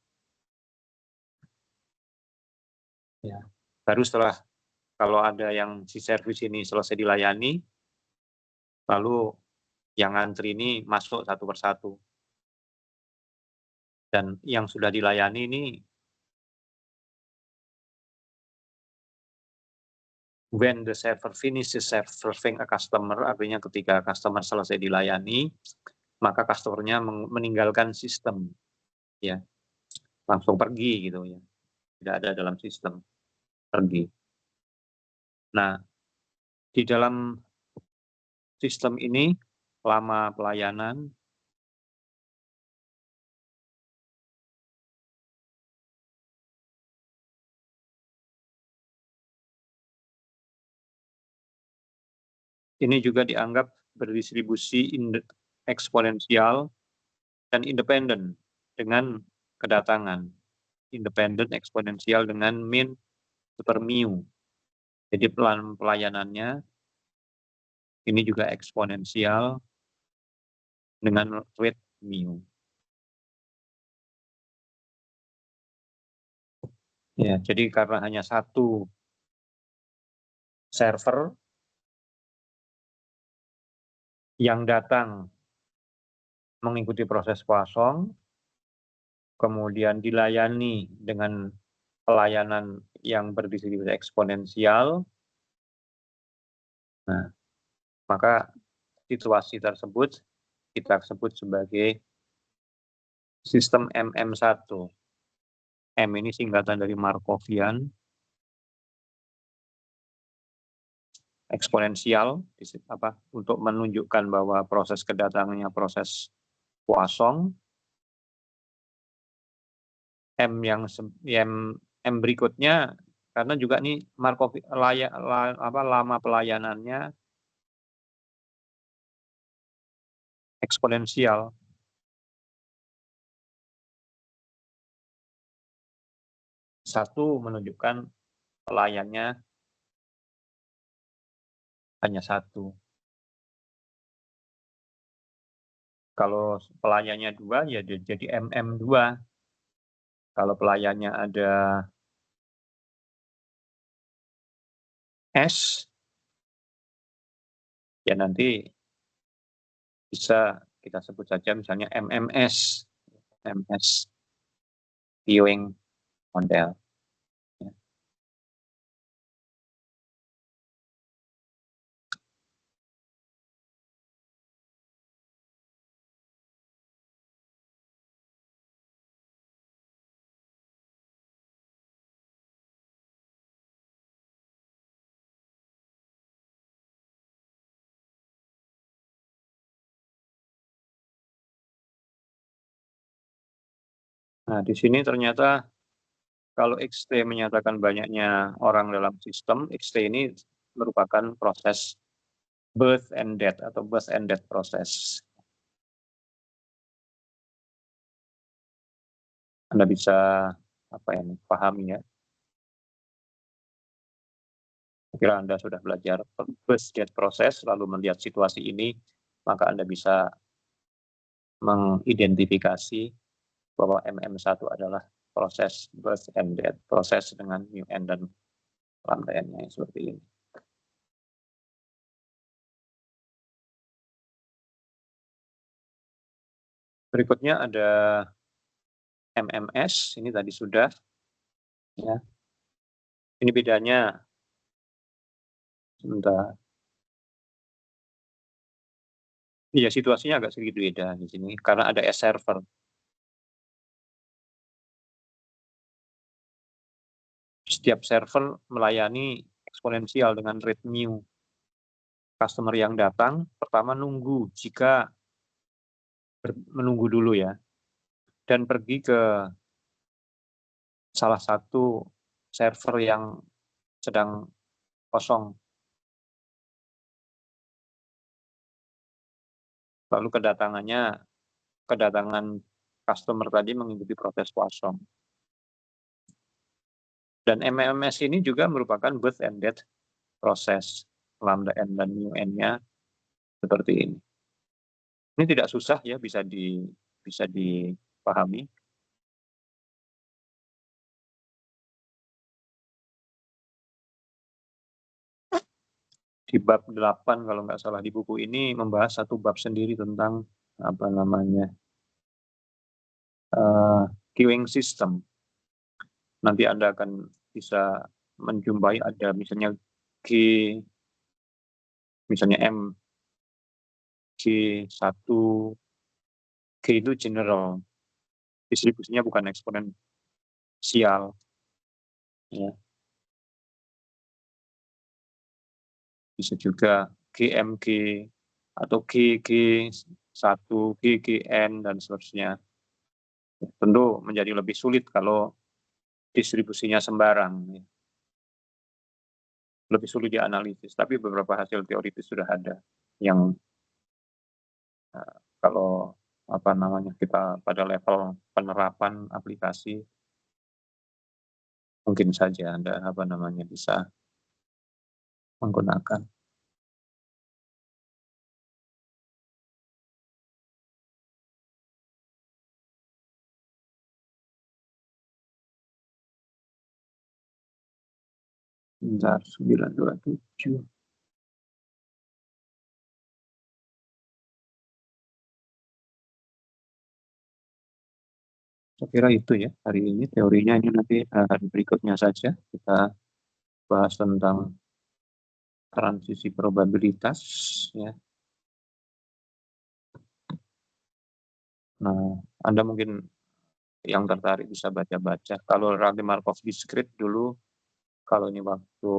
Ya. Baru setelah kalau ada yang si service ini selesai dilayani, lalu yang antri ini masuk satu persatu. Dan yang sudah dilayani ini when the server finishes serving a customer, artinya ketika customer selesai dilayani, maka customer-nya meninggalkan sistem, ya, langsung pergi gitu ya, tidak ada dalam sistem, pergi. Nah, di dalam sistem ini lama pelayanan ini juga dianggap berdistribusi eksponensial dan independen dengan kedatangan. Independen eksponensial dengan min super mu. Jadi pelayanannya ini juga eksponensial dengan rate mu. Ya, jadi karena hanya satu server yang datang mengikuti proses kosong, kemudian dilayani dengan pelayanan yang berdistribusi eksponensial, nah, maka situasi tersebut kita sebut sebagai sistem MM1. M ini singkatan dari Markovian, eksponensial, untuk menunjukkan bahwa proses kedatangannya proses kosong. M berikutnya karena juga nih lama pelayanannya eksponensial. Satu menunjukkan pelayannya hanya satu. Kalau pelayannya dua, ya jadi MM2. Kalau pelayannya ada S, ya nanti bisa kita sebut saja misalnya MMS, MS queuing model. Nah, di sini ternyata kalau XT menyatakan banyaknya orang dalam sistem, XT ini merupakan proses birth and death atau birth and death proses. Anda bisa pahami ya. Kira Anda sudah belajar birth death proses lalu melihat situasi ini, maka Anda bisa mengidentifikasi bahwa MM1 adalah proses birth and death, proses dengan mu n dan lambda n-nya seperti ini. Berikutnya ada MMS, ini tadi sudah. Ya. Ini bedanya, sebentar. Iya, situasinya agak sedikit beda di sini, karena ada S server. Setiap server melayani eksponensial dengan rate mu. Customer yang datang, pertama nunggu, jika menunggu dulu ya, dan pergi ke salah satu server yang sedang kosong. Lalu kedatangan customer tadi mengikuti proses kosong. Dan MMS ini juga merupakan birth and death proses, lambda n dan mu n-nya seperti ini. Ini tidak susah ya, bisa dipahami. Di bab 8 kalau nggak salah di buku ini membahas satu bab sendiri tentang apa namanya, queuing system. Nanti Anda akan bisa menjumpai ada misalnya G, misalnya M, G1, G itu general, distribusinya bukan eksponensial. Ya. Bisa juga GMG atau GG1, GGN, dan seterusnya. Tentu menjadi lebih sulit kalau distribusinya sembarang. Ya. Lebih sulit dianalisis, tapi beberapa hasil teoritis sudah ada yang kalau apa namanya kita pada level penerapan aplikasi mungkin saja Anda apa namanya bisa menggunakan. Bentar, 927. Saya kira itu ya hari ini teorinya, ini nanti hari berikutnya saja kita bahas tentang transisi probabilitas ya. Nah, Anda mungkin yang tertarik bisa baca-baca. Kalau rantai Markov discrete dulu, kalau ini waktu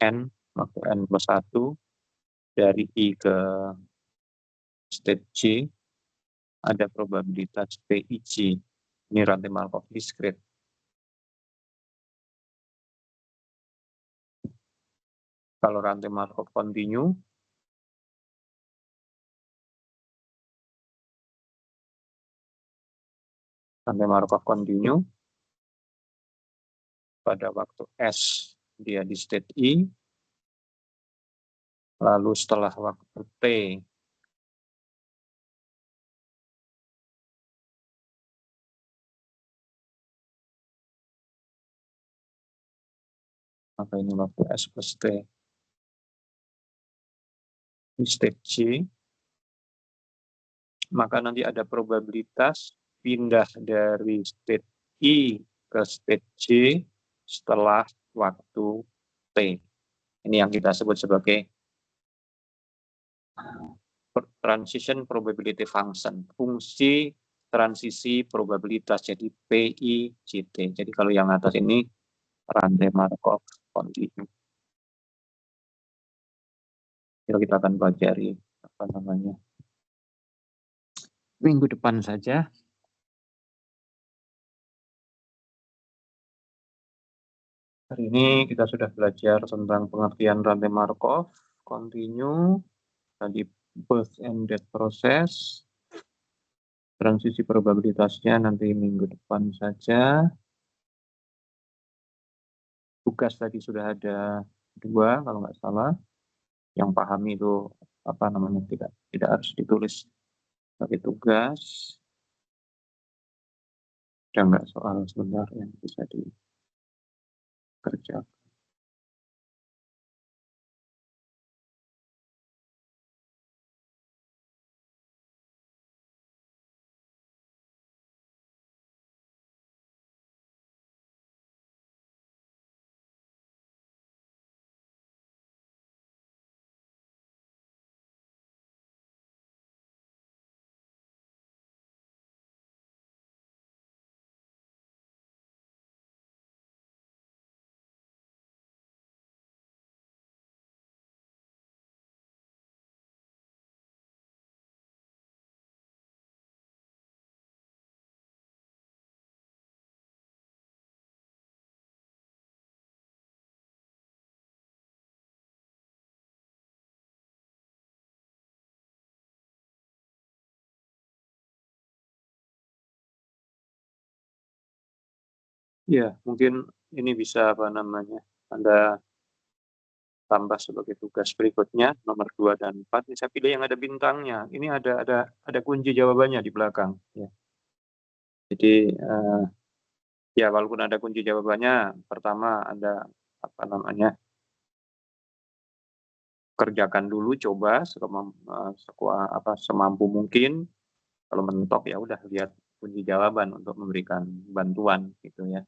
n plus 1 dari I ke state J, ada probabilitas PIJ. Ini rantai Markov discrete. Kalau rantai Markov continue, rantai Markov continue pada waktu S dia di state I, lalu setelah waktu T maka ini waktu S plus T di state J, maka nanti ada probabilitas pindah dari state I ke state J setelah waktu T. Ini yang kita sebut sebagai transition probability function, fungsi transisi probabilitas, jadi PIJT. Jadi kalau yang atas ini rantai Markov continue. Kita akan pelajari apa namanya minggu depan saja. Hari ini kita sudah belajar tentang pengertian rantai Markov continue, tadi birth and death process, transisi probabilitasnya nanti minggu depan saja. Tugas tadi sudah ada 2 kalau nggak salah. Yang pahami itu apa namanya tidak harus ditulis sebagai tugas. Ada nggak soal sebentar yang bisa dikerjakan? Ya, mungkin ini bisa apa namanya Anda tambah sebagai tugas berikutnya, nomor 2 dan 4. Ini saya pilih yang ada bintangnya. Ini ada kunci jawabannya di belakang, ya. Jadi, ya walaupun ada kunci jawabannya, pertama ada, kerjakan dulu, coba semampu mungkin. Kalau mentok ya udah lihat kunci jawaban untuk memberikan bantuan, gitu ya.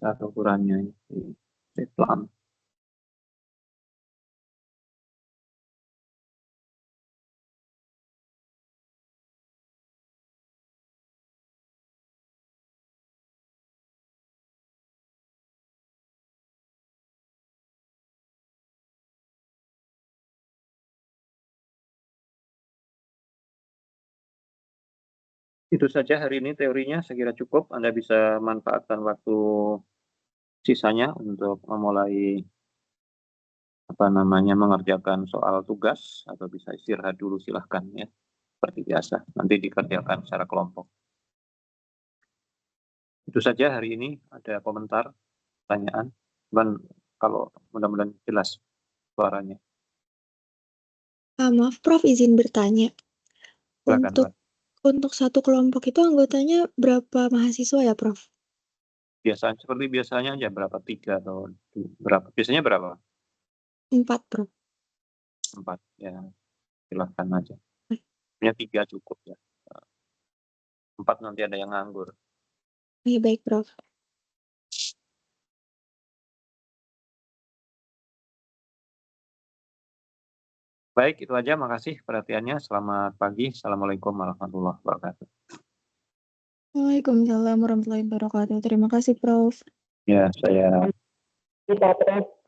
Saat ukurannya Islam. Itu saja hari ini teorinya, saya kira cukup. Anda bisa manfaatkan waktu sisanya untuk memulai mengerjakan soal tugas, atau bisa istirahat dulu, silahkan ya. Seperti biasa, nanti dikerjakan secara kelompok. Itu saja hari ini. Ada komentar, pertanyaan? Kalau mudah-mudahan jelas suaranya. Maaf, Prof, izin bertanya. Silakan, Untuk satu kelompok itu anggotanya berapa mahasiswa ya, Prof? Seperti biasanya aja, berapa? 3 atau berapa? Biasanya berapa? 4, Prof. 4, ya silahkan aja. Punya 3 cukup ya. 4 nanti ada yang nganggur. Iya, baik, Prof. Baik, itu aja. Makasih perhatiannya. Selamat pagi. Assalamualaikum warahmatullahi wabarakatuh. Waalaikumsalam warahmatullahi wabarakatuh. Terima kasih, Prof. Ya, saya. Kita, Prof.